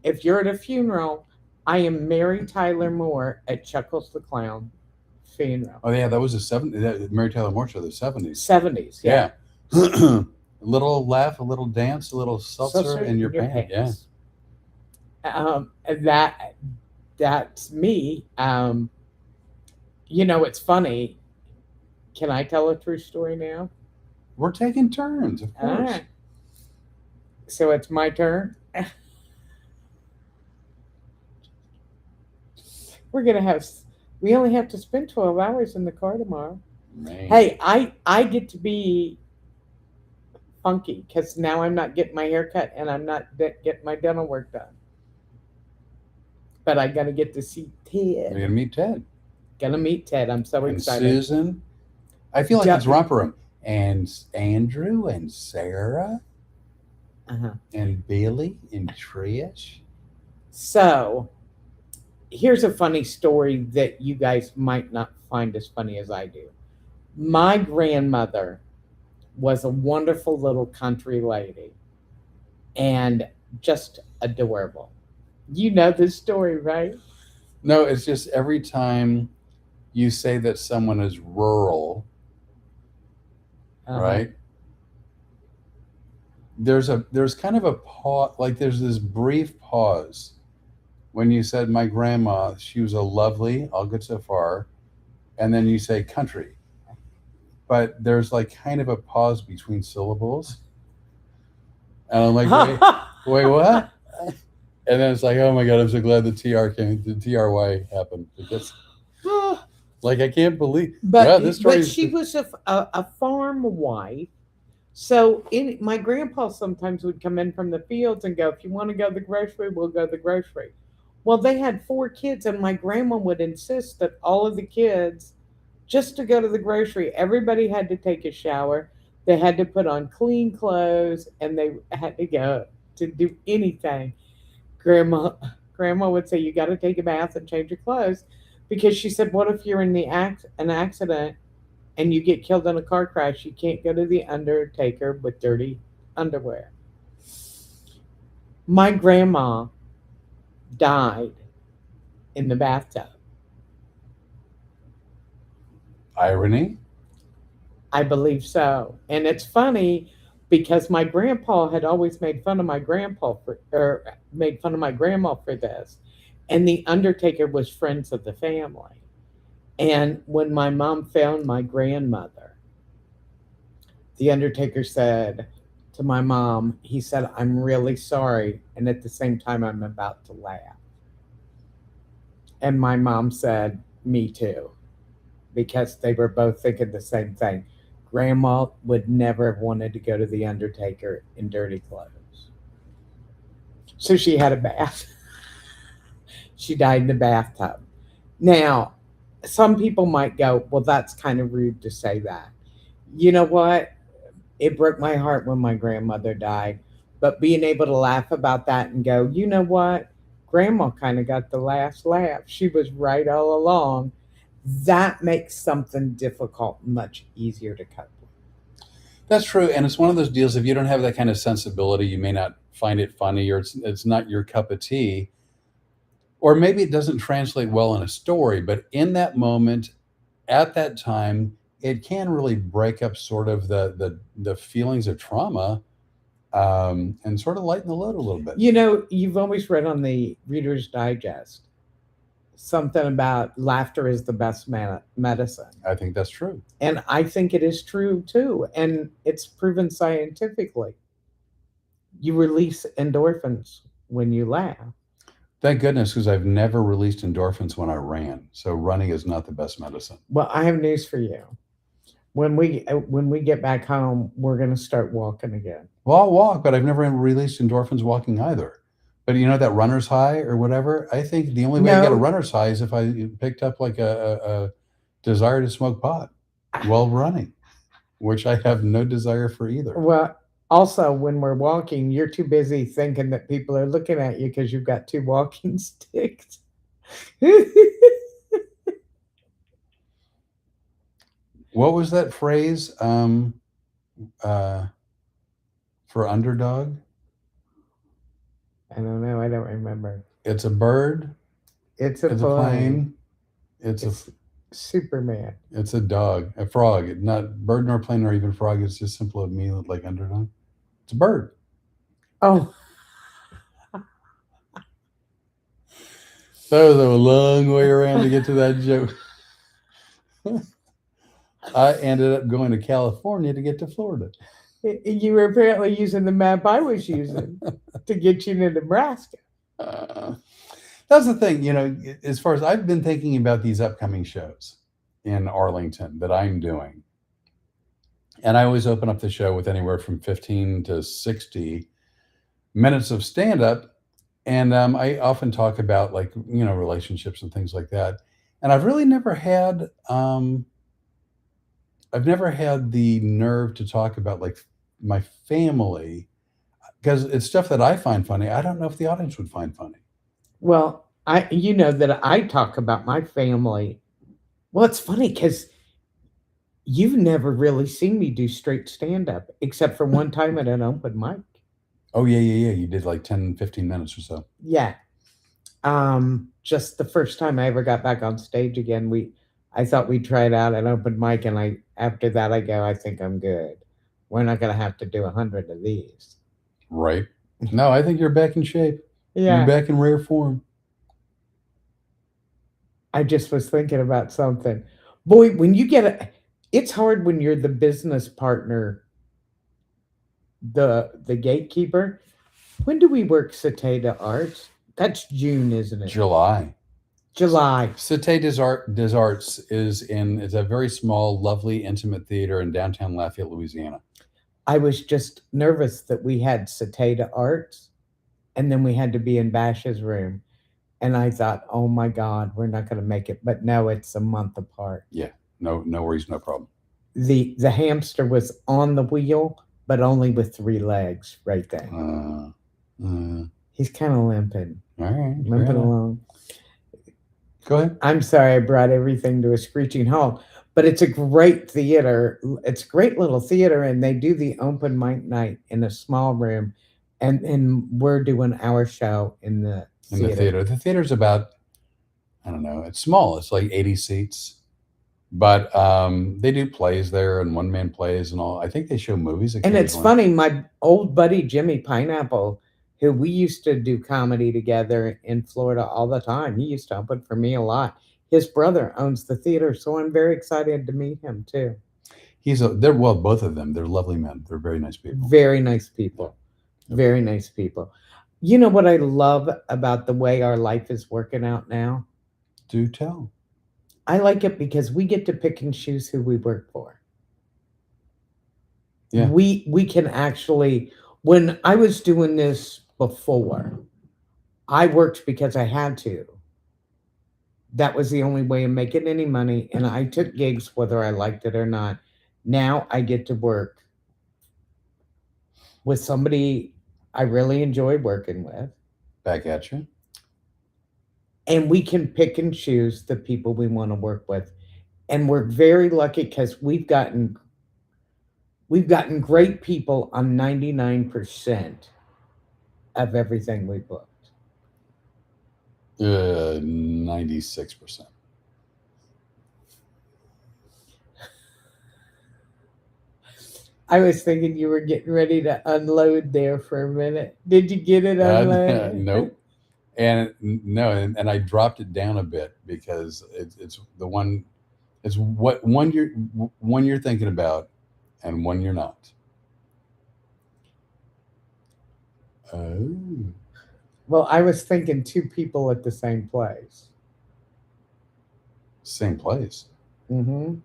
If you're at a funeral, I am Mary Tyler Moore at Chuckles the Clown funeral. Oh yeah, that was the '70s. Mary Tyler Moore show, the '70s. 70s, yeah. Yeah. A little laugh, a little dance, a little seltzer in your pants. Yeah. That that's me. It's funny. Can I tell a true story now? We're taking turns, of All course. right. So it's my turn. We're gonna have. We only have to spend 12 hours in the car tomorrow. Man. Hey, I get to be funky because now I'm not getting my hair cut and I'm not getting my dental work done. But I gotta get to see You're Ted. gonna meet Ted Gonna meet Ted. I'm so and excited. Susan. I feel like Yeah. it's romper room. And Andrew and Sarah Uh-huh. and Billy and Trish. So here's a funny story that you guys might not find as funny as I do. My grandmother was a wonderful little country lady and just adorable. You know this story, right? No, it's just every time you say that someone is rural, Uh-huh. right? There's kind of a pause, like there's this brief pause when you said my grandma, she was a lovely, I'll get so far, and then you say country. But there's like kind of a pause between syllables. And I'm like, wait, what? And then it's like, oh my God, I'm so glad the TRY happened. Because like I can't believe this story but she was a farm wife. So my grandpa sometimes would come in from the fields and go, if you want to go to the grocery, we'll go to the grocery. Well, they had 4 kids, and my grandma would insist that all of the kids, just to go to the grocery, everybody had to take a shower. They had to put on clean clothes, and they had to go to do anything. Grandma, Grandma would say, "You got to take a bath and change your clothes," because she said, "What if you're in an accident and you get killed in a car crash? You can't go to the undertaker with dirty underwear." My grandma died in the bathtub. irony. I believe so. And it's funny because my grandpa had always made fun of my grandpa or made fun of my grandma for this. And the undertaker was friends of the family. And when my mom found my grandmother, the undertaker said to my mom, he said, "I'm really sorry." And at the same time, I'm about to laugh. And my mom said, "Me too," because they were both thinking the same thing. Grandma would never have wanted to go to the undertaker in dirty clothes. So she had a bath. She died in the bathtub. Now, some people might go, "Well, that's kind of rude to say that." You know what? It broke my heart when my grandmother died. But being able to laugh about that and go, you know what? Grandma kind of got the last laugh. She was right all along. That makes something difficult much easier to cope with. That's true, and it's one of those deals. If you don't have that kind of sensibility, you may not find it funny, or it's not your cup of tea, or maybe it doesn't translate well in a story. But in that moment, at that time, it can really break up sort of the feelings of trauma, and sort of lighten the load a little bit. You've always read on the Reader's Digest something about laughter is the best medicine. I think that's true. And I think it is true too. And it's proven scientifically. You release endorphins when you laugh. Thank goodness, because I've never released endorphins when I ran. So running is not the best medicine. Well, I have news for you. When we get back home, we're going to start walking again. Well, I'll walk, but I've never released endorphins walking either. But that runner's high or whatever, I think the only way to get a runner's high is if I picked up like a desire to smoke pot while running, which I have no desire for either. Well, Also, when we're walking, you're too busy thinking that people are looking at you because you've got two walking sticks. What was that phrase uh, for underdog? I don't know. I don't remember. It's a bird. It's a It's a plane. plane. It's a It's Superman. it's a dog. A frog. Not bird nor plane nor even frog. It's just simple of me like underdog. It's a bird. Oh, That was a long way around to get to that joke. I ended up going to California to get to Florida. you were apparently using the map I was using to get you to Nebraska. Uh, that's the thing, as far as I've been thinking about these upcoming shows in Arlington that I'm doing. And I always open up the show with anywhere from 15 to 60 minutes of stand up. And I often talk about like, relationships and things like that. And I've really never had, I've never had the nerve to talk about like my family because it's stuff that I find funny. I don't know if the audience would find funny. Well, you know that I talk about my family. Well, it's funny because you've never really seen me do straight stand up except for one time at an open mic. Oh, yeah, yeah, yeah. You did like 10, 15 minutes or so. Yeah. Just the first time I ever got back on stage again, I thought we'd try it out at open mic, and after that I go, I think I'm good. We're not gonna have to do 100 of these. Right. No, I think you're back in shape. Yeah. You're back in rare form. I just was thinking about something. Boy, when you it's hard when you're the business partner, the gatekeeper. When do we work Cicada Arts? That's June, isn't it? July. July. Cité des Arts is a very small, lovely, intimate theater in downtown Lafayette, Louisiana. I was just nervous that we had Cicada Arts and then we had to be in Bash's room. And I thought, oh my God, we're not going to make it. But no, it's a month apart. Yeah, no worries, no problem. The hamster was on the wheel, but only with 3 legs right there. He's kind of limping. All right. Limping along. Go ahead. I'm sorry I brought everything to a screeching halt, but it's a great theater. It's a great little theater, and they do the open mic night in a small room, and we're doing our show in the theater. The theater's about, I don't know, it's small. It's like 80 seats, but they do plays there and one-man plays and all. I think they show movies occasionally. And it's funny, my old buddy Jimmy Pineapple, who we used to do comedy together in Florida all the time. He used to open for me a lot. His brother owns the theater, so I'm very excited to meet him too. They're both of them. They're lovely men. They're very nice people. Very nice people. Yep. Very nice people. You know what I love about the way our life is working out now? Do tell. I like it because we get to pick and choose who we work for. Yeah. We can actually, when I was doing this before, I worked because I had to. That was the only way of making any money, and I took gigs whether I liked it or not. Now I get to work with somebody I really enjoy working with. Back at you. And we can pick and choose the people we want to work with. And we're very lucky because we've gotten great people on 99% of everything we booked. 96%. I was thinking you were getting ready to unload there for a minute. Did you get it unloaded? Nope. And no, and I dropped it down a bit because it's the one. It's one you're thinking about, and one you're not. Oh. Well, I was thinking 2 people at the same place. Same place. Mm-hmm.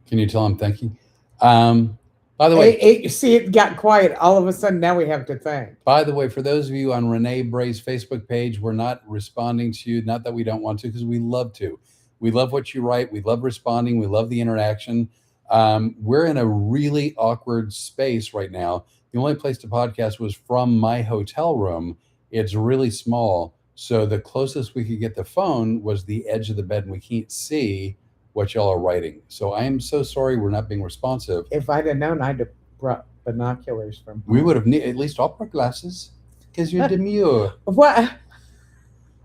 Can you tell I'm thinking? By the way, see, it got quiet all of a sudden. Now we have to think. By the way, for those of you on Rene Bray's Facebook page, we're not responding to you. Not that we don't want to, because we love to. We love what you write. We love responding. We love the interaction. We're in a really awkward space right now. The only place to podcast was from my hotel room. It's really small. So the closest we could get the phone was the edge of the bed, and we can't see what y'all are writing. So I am so sorry we're not being responsive. If I'd have known, I'd have brought binoculars from We home. would have at least opera glasses because you're demure. What?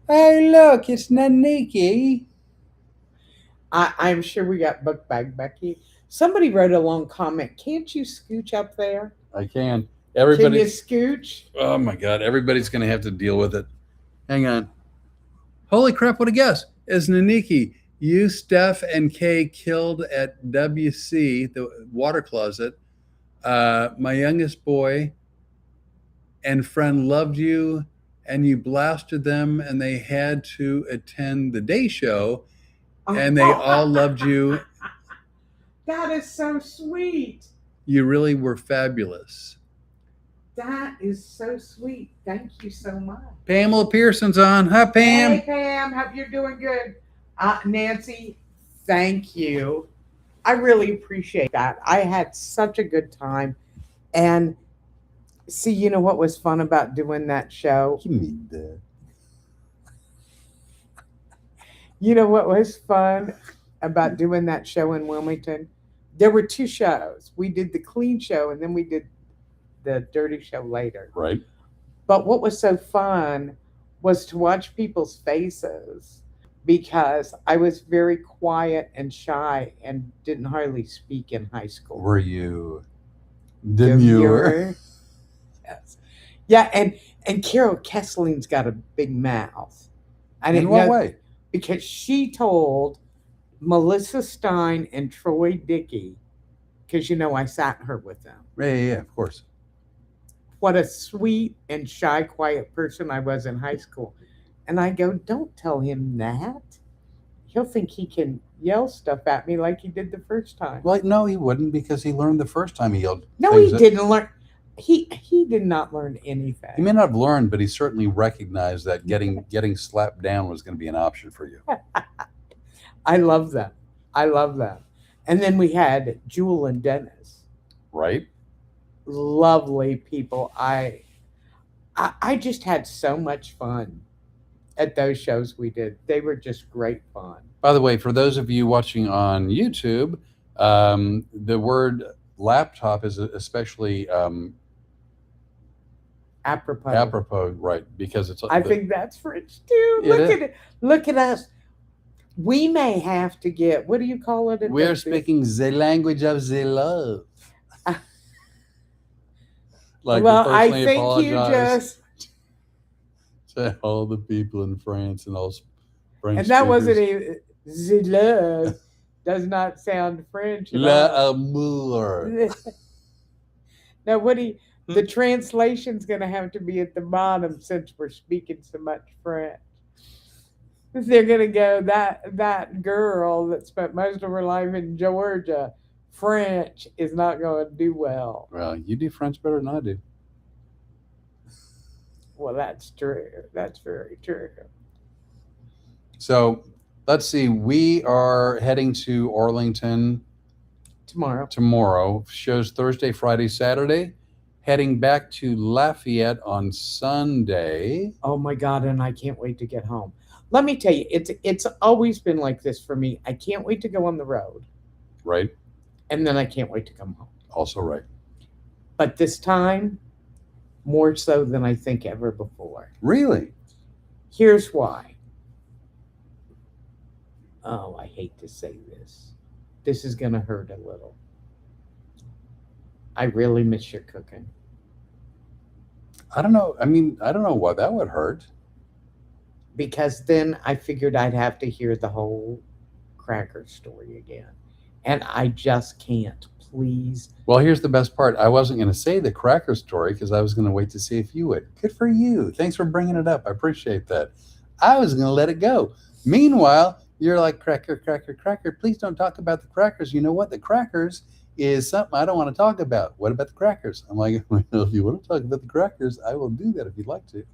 Hey, look, it's Naniki. I'm sure we got book bag Becky. Somebody wrote a long comment. Can't you scooch up there? I can. Can you Everybody. scooch? Oh my God. Everybody's going to have to deal with it. Hang on. Holy crap. What a guess. Is Naniki. You, Steph, and Kay killed at WC, the water closet. My youngest boy and friend loved you, and you blasted them, and they had to attend the day show, and they all loved you. That is so sweet. You really were fabulous. That is so sweet. Thank you so much. Pamela Pearson's on. Hi, Pam. Hey, Pam. Hope you're doing good. Nancy, thank you. I really appreciate that. I had such a good time. And see, you know what was fun about doing that show? Give me that. You know what was fun about doing that show in Wilmington? There were two shows. We did the clean show and then we did the dirty show later. Right. But what was so fun was to watch people's faces because I was very quiet and shy and didn't hardly speak in high school. Were you demure? Yes. Yeah, and Carol Kessling's got a big mouth. I didn't In what know way? because she told Melissa Stein and Troy Dickey, because you know I sat her with them, Yeah, of course. what a sweet and shy, quiet person I was in high school. And I go, don't tell him that. He'll think he can yell stuff at me like he did the first time. Well, no, he wouldn't because he learned the first time he yelled. No, he didn't learn. He did not learn anything. He may not have learned, but he certainly recognized that getting slapped down was going to be an option for you. I love them. I love them. And then we had Jewel and Dennis. Right? Lovely people. I just had so much fun at those shows we did. They were just great fun. By the way, for those of you watching on YouTube, the word laptop is especially apropos, right? Because it's. I think that's French too. Look at us. We may have to get. What do you call it? We are speaking the language of the love. Well, I think you just to all the people in France and all French. And that wasn't even the love. Does not sound French. L'amour. Now, the translation's going to have to be at the bottom since we're speaking so much French. They're going to go, that girl that spent most of her life in Georgia, French is not going to do well. Well, you do French better than I do. Well, that's true. That's very true. So let's see. We are heading to Arlington tomorrow. Shows Thursday, Friday, Saturday. Heading back to Lafayette on Sunday. Oh my God! And I can't wait to get home. Let me tell you, it's always been like this for me. I can't wait to go on the road. Right. And then I can't wait to come home. Also right. But this time, more so than I think ever before. Really? Here's why. Oh, I hate to say this. This is going to hurt a little. I really miss your cooking. I don't know. I mean, I don't know why that would hurt. Because then I figured I'd have to hear the whole cracker story again. And I just can't. Please. Well, here's the best part. I wasn't going to say the cracker story because I was going to wait to see if you would. Good for you. Thanks for bringing it up. I appreciate that. I was going to let it go. Meanwhile, you're like, cracker, cracker, cracker. Please don't talk about the crackers. You know what? The crackers is something I don't want to talk about. What about the crackers? I'm like, well, if you want to talk about the crackers, I will do that if you'd like to.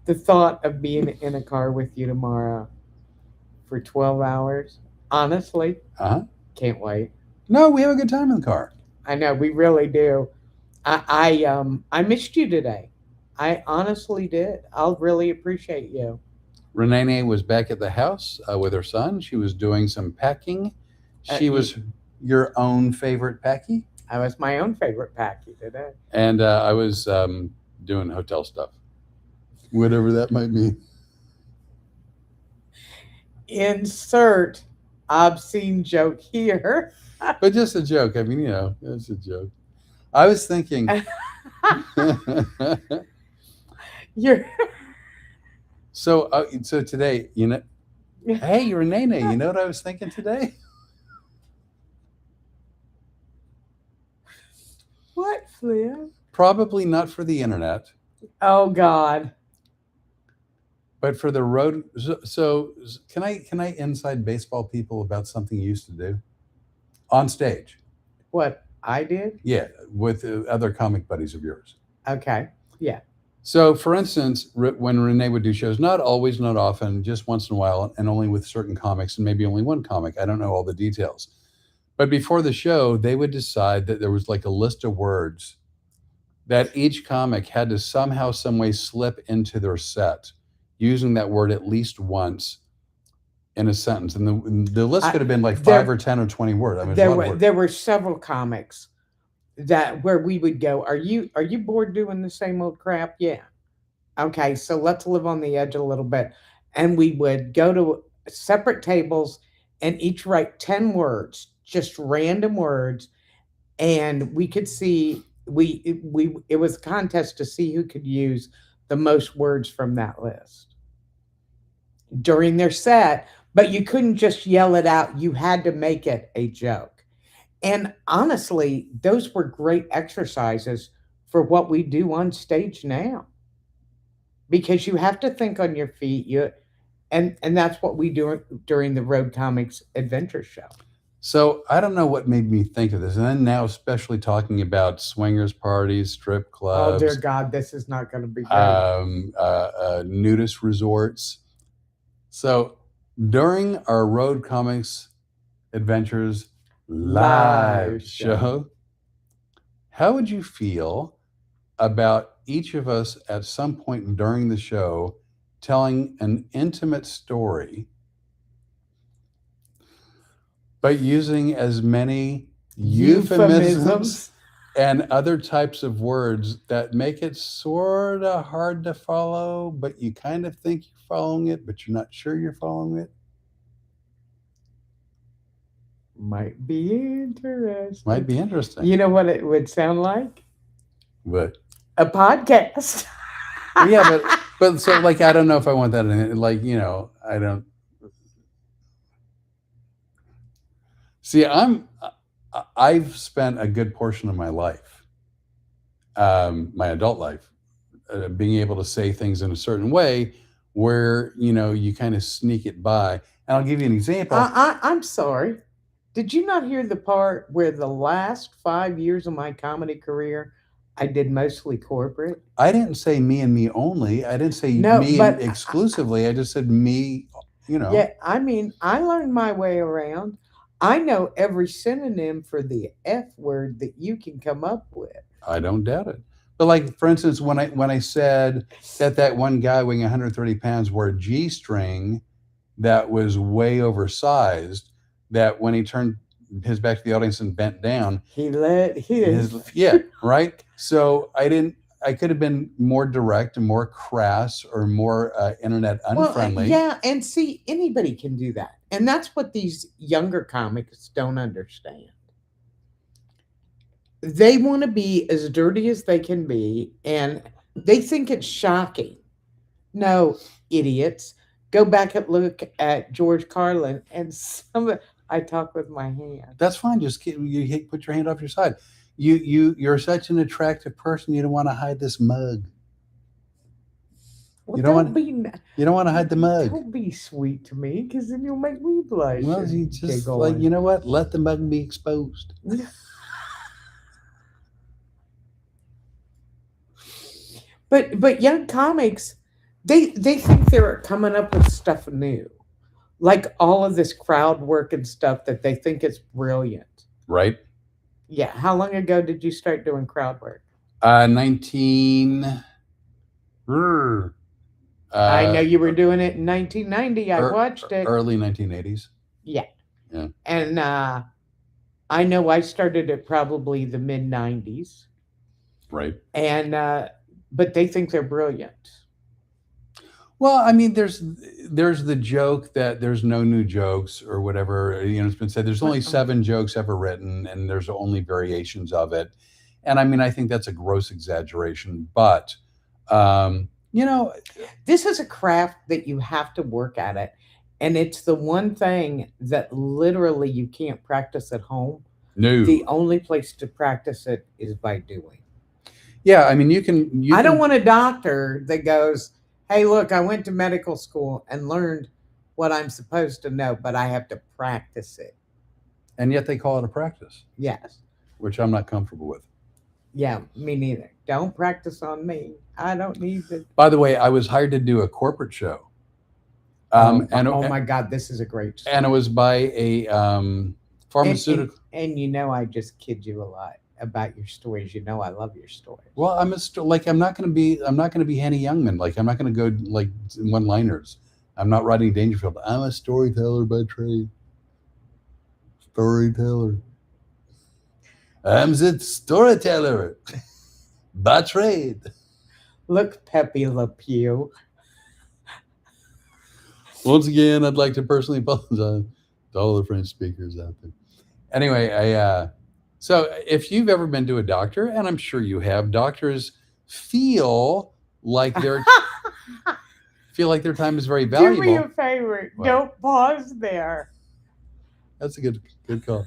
The thought of being in a car with you tomorrow for 12 hours. Honestly, Uh-huh. can't wait. No, we have a good time in the car. I know we really do. I missed you today. I honestly did. I'll really appreciate you. Rene was back at the house with her son. She was doing some packing. She You, was your own favorite packy, I was my own favorite packy today. and I was doing hotel stuff, whatever that might mean. Insert obscene joke here. But just a joke. I mean, it's a joke. I was thinking. You're So today, hey, you're Rene. You know what I was thinking today? what, Flip? Probably not for the internet, Oh God. but for the road. So can I inside baseball people about something you used to do on stage? What I did? Yeah, with other comic buddies of yours. Okay. Yeah. So, for instance, when Rene would do shows, not always, not often, just once in a while, and only with certain comics, and maybe only one comic. I don't know all the details. But before the show, they would decide that there was like a list of words that each comic had to somehow, some way slip into their set using that word at least once in a sentence. And the list could have been like 5 or 10 or 20 words. I mean, there were several comics that where we would go, are you bored doing the same old crap? Yeah. Okay, so let's live on the edge a little bit. And we would go to separate tables and each write 10 words, just random words, and we could see we it was a contest to see who could use the most words from that list during their set, but you couldn't just yell it out. You had to make it a joke. And honestly, those were great exercises for what we do on stage now. Because you have to think on your feet. And that's what we do during the Road Comics Adventure Show. So I don't know what made me think of this. And then now, especially talking about swingers parties, strip clubs. Oh, dear God, this is not going to be good. Nudist resorts. So during our Road Comics Adventures live show, how would you feel about each of us at some point during the show telling an intimate story, but using as many euphemisms and other types of words that make it sort of hard to follow, but you kind of think you're following it, but you're not sure you're following it? Might be interesting. Might be interesting. You know what it would sound like? What? A podcast. Yeah, but so like I don't know if I want that in, like, I don't see. I've spent a good portion of my life, my adult life, being able to say things in a certain way where you kind of sneak it by. And I'll give you an example. I'm sorry. Did you not hear the part where the last 5 years of my comedy career, I did mostly corporate? I didn't say me and me only. I didn't say me exclusively. I just said me, Yeah, I mean, I learned my way around. I know every synonym for the F word that you can come up with. I don't doubt it. But like, for instance, when I said that one guy weighing 130 pounds wore a G-string that was way oversized, that when he turned his back to the audience and bent down, he let his yeah, right. So I could have been more direct and more crass or more internet unfriendly. Well, yeah, and see, anybody can do that, and that's what these younger comics don't understand. They want to be as dirty as they can be, and they think it's shocking. No, idiots. Go back and look at George Carlin and I talk with my hand. That's fine. Just put your hand off your side. You're such an attractive person. You don't want to hide this mug. Well, you don't want to hide the mug. Don't be sweet to me, because then you'll make me blush. Well, you just like, you know what? Let the mug be exposed. But young comics, they think they're coming up with stuff new. like all of this crowd work and stuff that they think is brilliant. Right? Yeah. How long ago did you start doing crowd work? 19. I know Uh, you were doing it in 1990. I er, watched it. Early 1980s. Yeah. Yeah. And I know I started it probably the mid 90s. Right. And, but they think they're brilliant. Well, I mean, there's the joke that there's no new jokes or whatever. It's been said there's only 7 jokes ever written, and there's only variations of it. And I mean, I think that's a gross exaggeration. But this is a craft that you have to work at it. And it's the one thing that literally you can't practice at home. no. The only place to practice it is by doing. Yeah, I mean, you can. I don't want a doctor that goes, hey, look, I went to medical school and learned what I'm supposed to know, but I have to practice it. And yet they call it a practice. Yes. Which I'm not comfortable with. Yeah, me neither. Don't practice on me. I don't need to. By the way, I was hired to do a corporate show. Oh my God, this is a great story. And it was by a pharmaceutical. And I just kid you a lot about your stories. I love your stories. Well, I'm not going to be Henny Youngman. Like, I'm not going to go like one-liners. I'm not Rodney Dangerfield. I'm a storyteller by trade. Storyteller. I'm the storyteller by trade. Look, Pepe Le Pew. Once again, I'd like to personally apologize to all the French speakers out there. Anyway, so if you've ever been to a doctor, and I'm sure you have, doctors feel like their time is very valuable. Do me a favor. Well, don't pause there. That's a good call.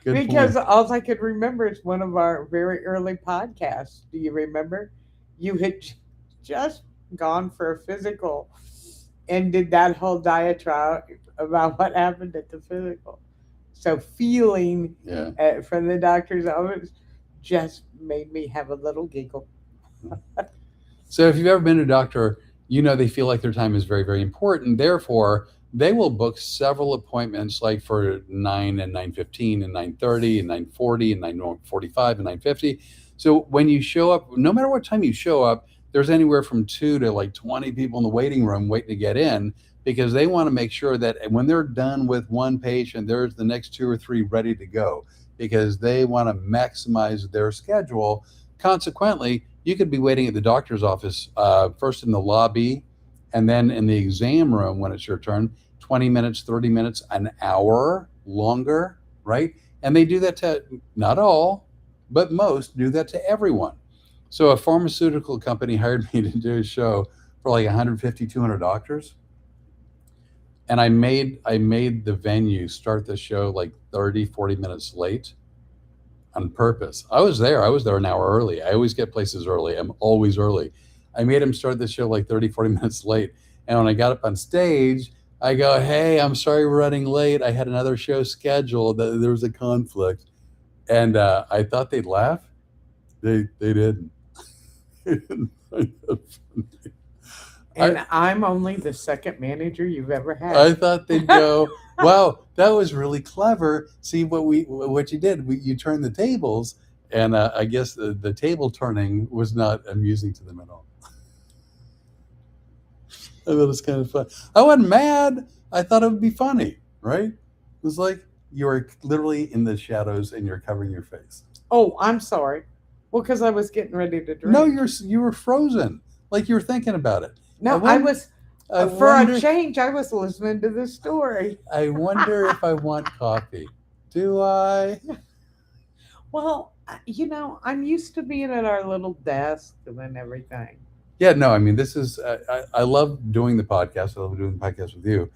Good because point. All I could remember is one of our very early podcasts. Do you remember? You had just gone for a physical and did that whole diatribe about what happened at the physical. So feeling from the doctor's office just made me have a little giggle. So if you've ever been to a doctor, they feel like their time is very, very important. Therefore, they will book several appointments, like for 9 and 9:15 and 9:30 and 9:40 and 9:45 and 9:50. So when you show up, no matter what time you show up, there's anywhere from 2 to like 20 people in the waiting room waiting to get in, because they want to make sure that when they're done with one patient, there's the next 2 or 3 ready to go, because they want to maximize their schedule. Consequently, you could be waiting at the doctor's office first in the lobby, and then in the exam room when it's your turn, 20 minutes, 30 minutes, an hour longer, right? And they do that to, not all, but most do that to everyone. So a pharmaceutical company hired me to do a show for like 150, 200 doctors. And I made the venue start the show like 30, 40 minutes late on purpose. I was there an hour early. I always get places early. I'm always early. I made him start the show like 30, 40 minutes late. And when I got up on stage, I go, hey, I'm sorry we're running late. I had another show scheduled. There was a conflict. And I thought they'd laugh. They didn't. They didn't find that funny. And I'm only the second manager you've ever had. I thought they'd go, wow, that was really clever. See what you did. You turned the tables, and I guess the table turning was not amusing to them at all. I thought it was kind of fun. I wasn't mad. I thought it would be funny, right? It was like you were literally in the shadows and you're covering your face. Oh, I'm sorry. Well, because I was getting ready to drink. No, you were frozen, like you were thinking about it. No, I was. For a change, I was listening to the story. I wonder if I want coffee. Do I? Well, I'm used to being at our little desk and everything. Yeah, no, I mean, this is, I love doing the podcast. I love doing the podcast with you.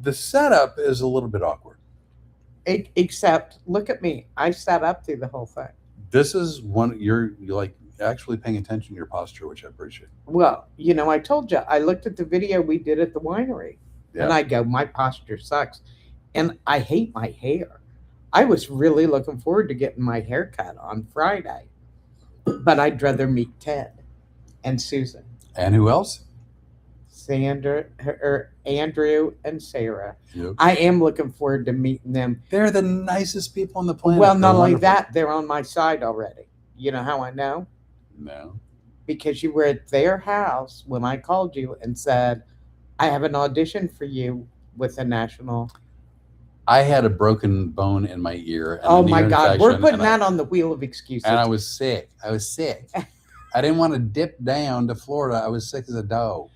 The setup is a little bit awkward. Except, look at me. I sat up through the whole thing. This is you're like actually paying attention to your posture, which I appreciate. Well, I told you, I looked at the video we did at the winery, and I go, my posture sucks. And I hate my hair. I was really looking forward to getting my hair cut on Friday, but I'd rather meet Ted and Susan. And who else? Andrew and Sarah. Yep. I am looking forward to meeting them. They're the nicest people on the planet. Well, They're not only wonderful. that, they're on my side already. You know how I know? No. Because you were at their house when I called you and said, I have an audition for you with a national. I had a broken bone in my ear. And Oh an my ear God, we're infection, putting and that on the wheel of excuses. I was sick. I was sick. I didn't want to dip down to Florida. I was sick as a dog.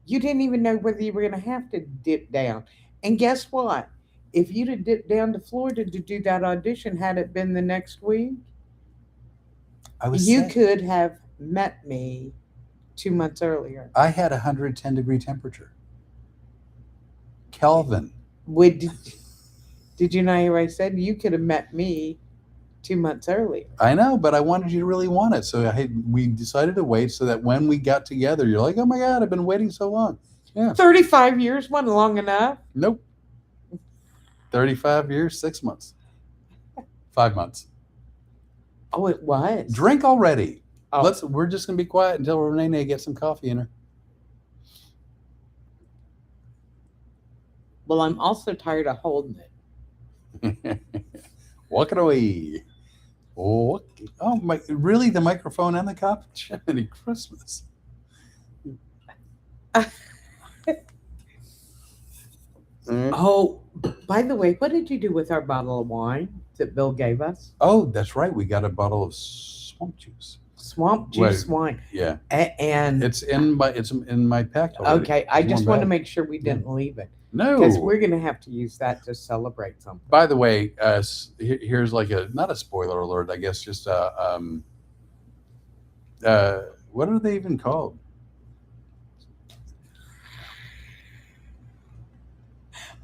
You didn't even know whether you were going to have to dip down. And guess what? If you'd have dipped down to Florida to do that audition, had it been the next week, I was you sick. could have met me 2 months earlier. I had 110-degree temperature. Kelvin. Did you not hear what I said? You could have met me 2 months earlier. I know, but I wanted you to really want it. So we decided to wait so that when we got together, you're like, oh my God, I've been waiting so long. Yeah. 35 years wasn't long enough. Nope. 35 years, 6 months. 5 months. Oh, it was. Drink already. Oh. We're just gonna be quiet until Rene gets some coffee in her. Well, I'm also tired of holding it. Walk it away. Oh my! Really, the microphone and the cup? Jiminy Christmas! Oh, by the way, what did you do with our bottle of wine that Bill gave us? Oh, that's right. We got a bottle of swamp juice. Swamp juice wine. Yeah, and it's in my pack already. Okay, I just want to make sure we didn't leave it. No, because we're gonna have to use that to celebrate something. By the way, here's like not a spoiler alert, I guess, just what are they even called?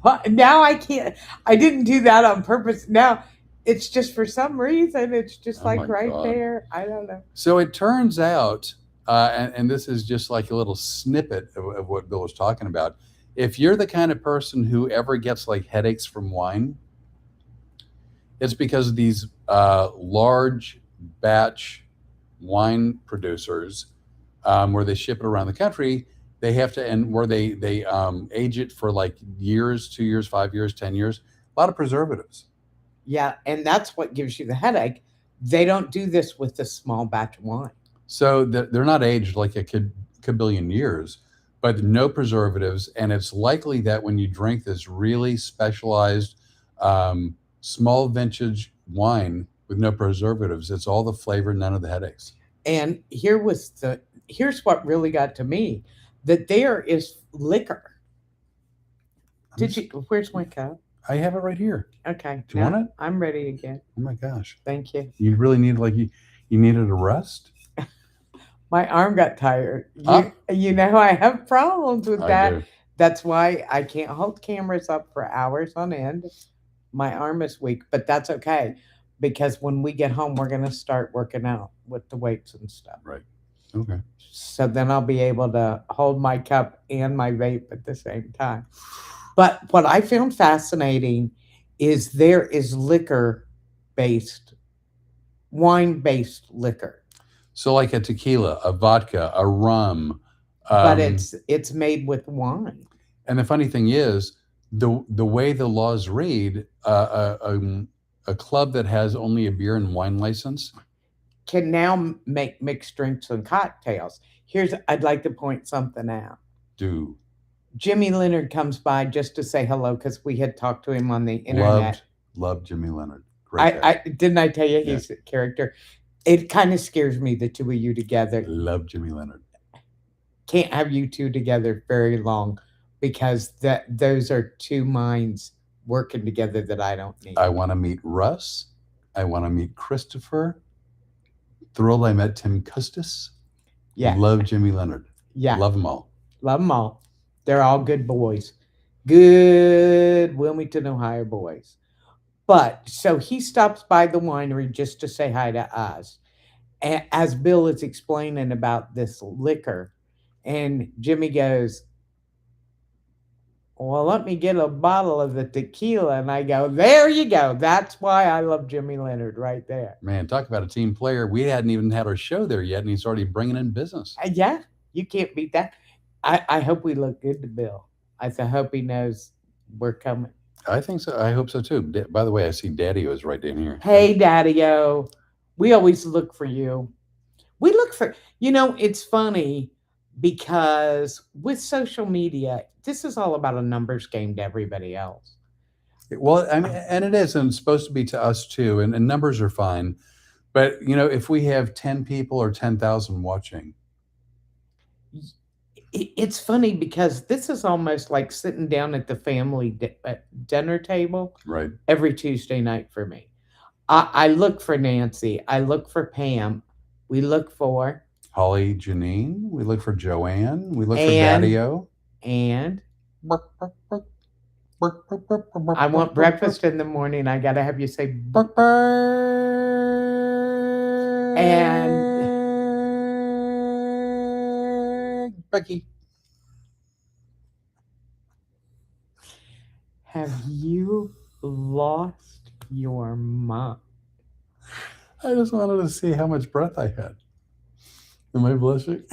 Well, now I can't. I didn't do that on purpose. Now it's just for some reason. It's just like right God. there. I don't know. So it turns out, and this is just like a little snippet of what Bill was talking about. If you're the kind of person who ever gets like headaches from wine, it's because these large batch wine producers, where they ship it around the country, they have to, and where they age it for like years, 2 years, 5 years, 10 years, a lot of preservatives. Yeah, and that's what gives you the headache. They don't do this with a small batch of wine. So they're not aged like a kabillion years, but no preservatives. And it's likely that when you drink this really specialized small vintage wine with no preservatives, it's all the flavor, none of the headaches. And here's what really got to me, that there is liquor. Where's my cup? I have it right here. Okay. Do you want it? I'm ready again. Oh my gosh. Thank you. You really need you needed a rest? My arm got tired. You know, I have problems with that. do. That's why I can't hold cameras up for hours on end. My arm is weak, but that's okay, because when we get home, we're going to start working out with the weights and stuff. Right. Okay. So then I'll be able to hold my cup and my vape at the same time. But what I found fascinating is there is wine-based liquor. So like a tequila, a vodka, a rum. But it's made with wine. And the funny thing is, the way the laws read, a club that has only a beer and wine license can now make mixed drinks and cocktails. I'd like to point something out. Jimmy Leonard comes by just to say hello, because we had talked to him on the internet. Loved Jimmy Leonard. Great guy. Didn't I tell you he's a character? It kind of scares me, the two of you together. Love Jimmy Leonard. Can't have you two together very long, because those are two minds working together that I don't need. I want to meet Russ. I want to meet Christopher. Thrilled I met Tim Custis. Yeah. Love Jimmy Leonard. Yeah. Love them all. Love them all. They're all good boys. Good Wilmington, Ohio boys. But so he stops by the winery just to say hi to us, as Bill is explaining about this liquor. And Jimmy goes, well, let me get a bottle of the tequila. And I go, there you go. That's why I love Jimmy Leonard right there. Man, talk about a team player. We hadn't even had our show there yet, and he's already bringing in business. Yeah, you can't beat that. I hope we look good to Bill. Hope he knows we're coming. I think so. I hope so too. By the way, I see Daddy is right down here. Hey, Daddy-O. We always look for you. We look for, it's funny because with social media, this is all about a numbers game to everybody else. Well, I mean, and it is, and it's supposed to be to us too. And numbers are fine, but if we have 10 people or 10,000 watching, It's funny because this is almost like sitting down at the family dinner table right? every Tuesday night for me. I look for Nancy. I look for Pam. We look for Holly, Janine. We look for Joanne. We look for And- Daddy-O. and I want breakfast in the morning. I gotta have you say Becky. have you lost your mind? I just wanted to see how much breath I had. Am I blushing?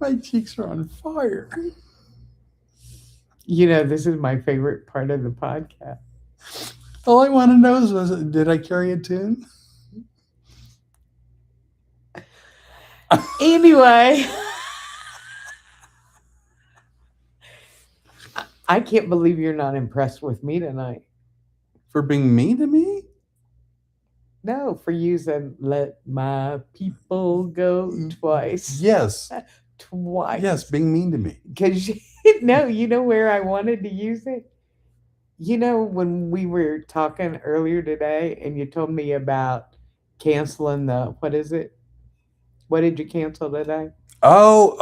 My cheeks are on fire. This is my favorite part of the podcast. All I want to know is, did I carry a tune? Anyway, I can't believe you're not impressed with me tonight. For being mean to me? No, for using "Let My People Go" twice. Yes. Twice. Yes, being mean to me. Because no, you know where I wanted to use it? When we were talking earlier today and you told me about canceling what is it? What did you cancel today? Oh.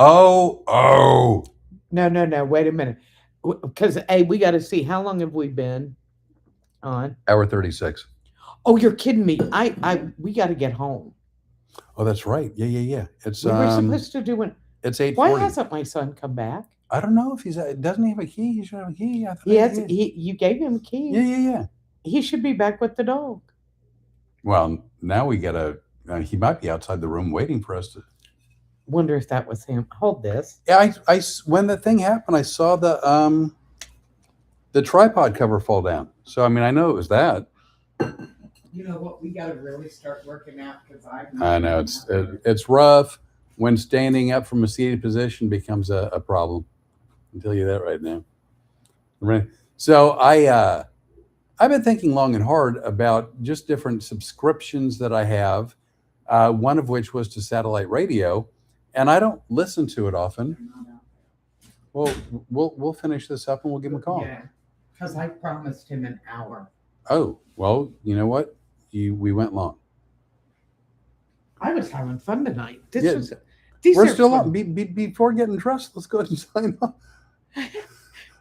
No. Wait a minute. Because, hey, we got to see. How long have we been on? Hour 36. Oh, you're kidding me. We got to get home. Oh, that's right. Yeah. It's We were supposed to do it. It's 8:40. Why hasn't my son come back? I don't know if doesn't he have a key? He should have a key. I thought You gave him a key. Yeah. He should be back with the dog. Well, now we gotta. He might be outside the room waiting for us to. Wonder if that was him. Hold this. Yeah, I when the thing happened, I saw the tripod cover fall down. So I mean, I know it was that. You know what? We got to really start working out because I know it's rough when standing up from a seated position becomes a problem. I'll tell you that right now. So I've been thinking long and hard about just different subscriptions that I have. One of which was to satellite radio, and I don't listen to it often. Well, we'll finish this up and we'll give him a call. Yeah, because I promised him an hour. Oh, well, you know what? We went long. I was having fun tonight. Yeah. These We're are still fun. on. Before getting dressed, let's go ahead and sign off.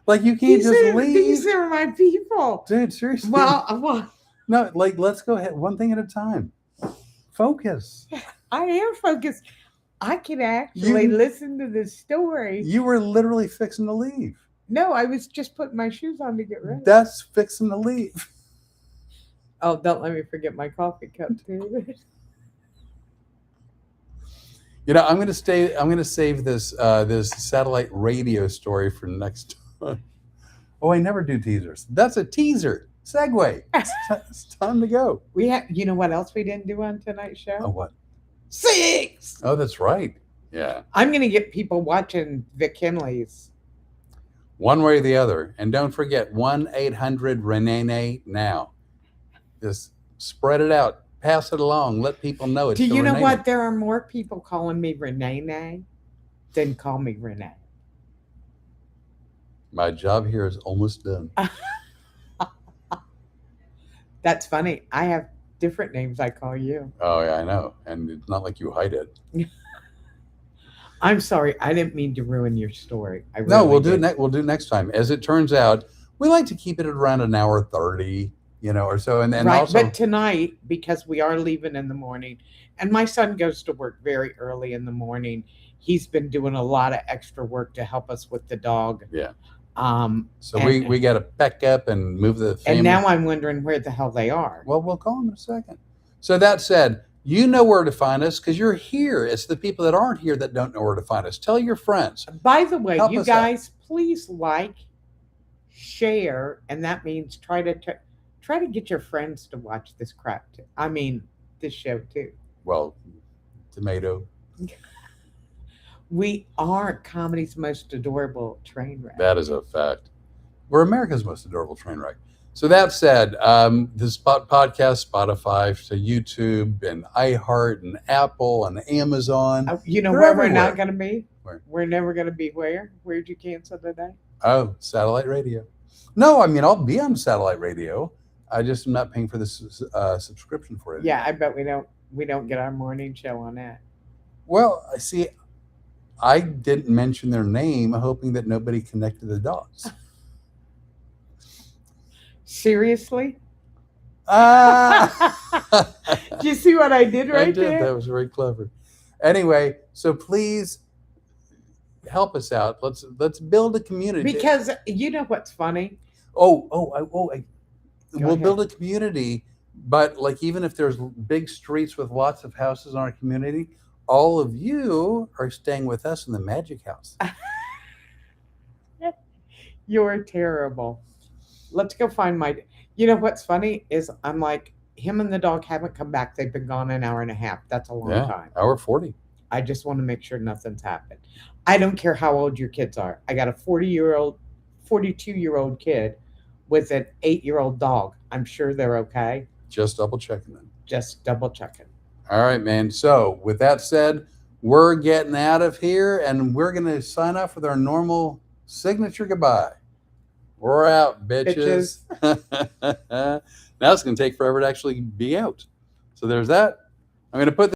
Like you can't just leave. These are my people. Dude, seriously. Well, no, let's go ahead one thing at a time. Focus. I am focused. I can actually listen to the story. You were literally fixing to leave. No, I was just putting my shoes on to get ready. That's fixing to leave. Oh, don't let me forget my coffee cup too. I'm going to save this this satellite radio story for next time. Oh, I never do teasers. That's a teaser. Segue. It's time to go. You know what else we didn't do on tonight's show? Oh, what? 6. Oh, that's right. Yeah. I'm going to get people watching Vic Henley's. One way or the other. And don't forget 1-800-RENE now. Just spread it out. Pass it along. Let people know it's Do you know Renee. what? There are more people calling me Rene than call me Rene. My job here is almost done. That's funny. I have different names I call you. Oh, yeah, I know. And it's not like you hide it. I'm sorry. I didn't mean to ruin your story. No, we'll do it. We'll do it next time. As it turns out, we like to keep it at around an hour 30, or so. And right, also, but tonight, because we are leaving in the morning, and my son goes to work very early in the morning, he's been doing a lot of extra work to help us with the dog. Yeah. So and- we got to pack up and move the family. And now I'm wondering where the hell they are. Well, we'll call them in a second. So that said, You know where to find us because you're here. It's the people that aren't here that don't know where to find us. Tell your friends. By the way, Help you us out. guys, please like, share, and that means try to get your friends to watch this crap too. I mean, this show too. Well, tomato. We are comedy's most adorable train wreck. That is a fact. We're America's most adorable train wreck. So that said, this podcast, Spotify, to YouTube, and iHeart, and Apple, and Amazon. You know They're where we're everywhere. not going to be? Where? We're never going to be where? Where'd you cancel today? Oh, satellite radio. No, I mean, I'll be on satellite radio. I just am not paying for this subscription for it. Yeah, I bet we don't get our morning show on that. Well, I see. I didn't mention their name, hoping that nobody connected the dots. Seriously? Ah! Do you see what I did right I did. there? That was very clever. Anyway, so please help us out. Let's build a community. Because you know what's funny? We'll ahead. build a community, but like even if there's big streets with lots of houses in our community, all of you are staying with us in the magic house. You're terrible. Let's go find my. You know what's funny is I'm like, him and the dog haven't come back. They've been gone an hour and a half. That's a long time. Hour 40. I just want to make sure nothing's happened. I don't care how old your kids are. I got a 42-year-old kid with an 8-year-old dog. I'm sure they're okay. Just double checking them. Just double checking. All right, man. So with that said, we're getting out of here, and we're going to sign off with our normal signature goodbye. We're out, bitches. Now it's going to take forever to actually be out. So there's that. I'm going to put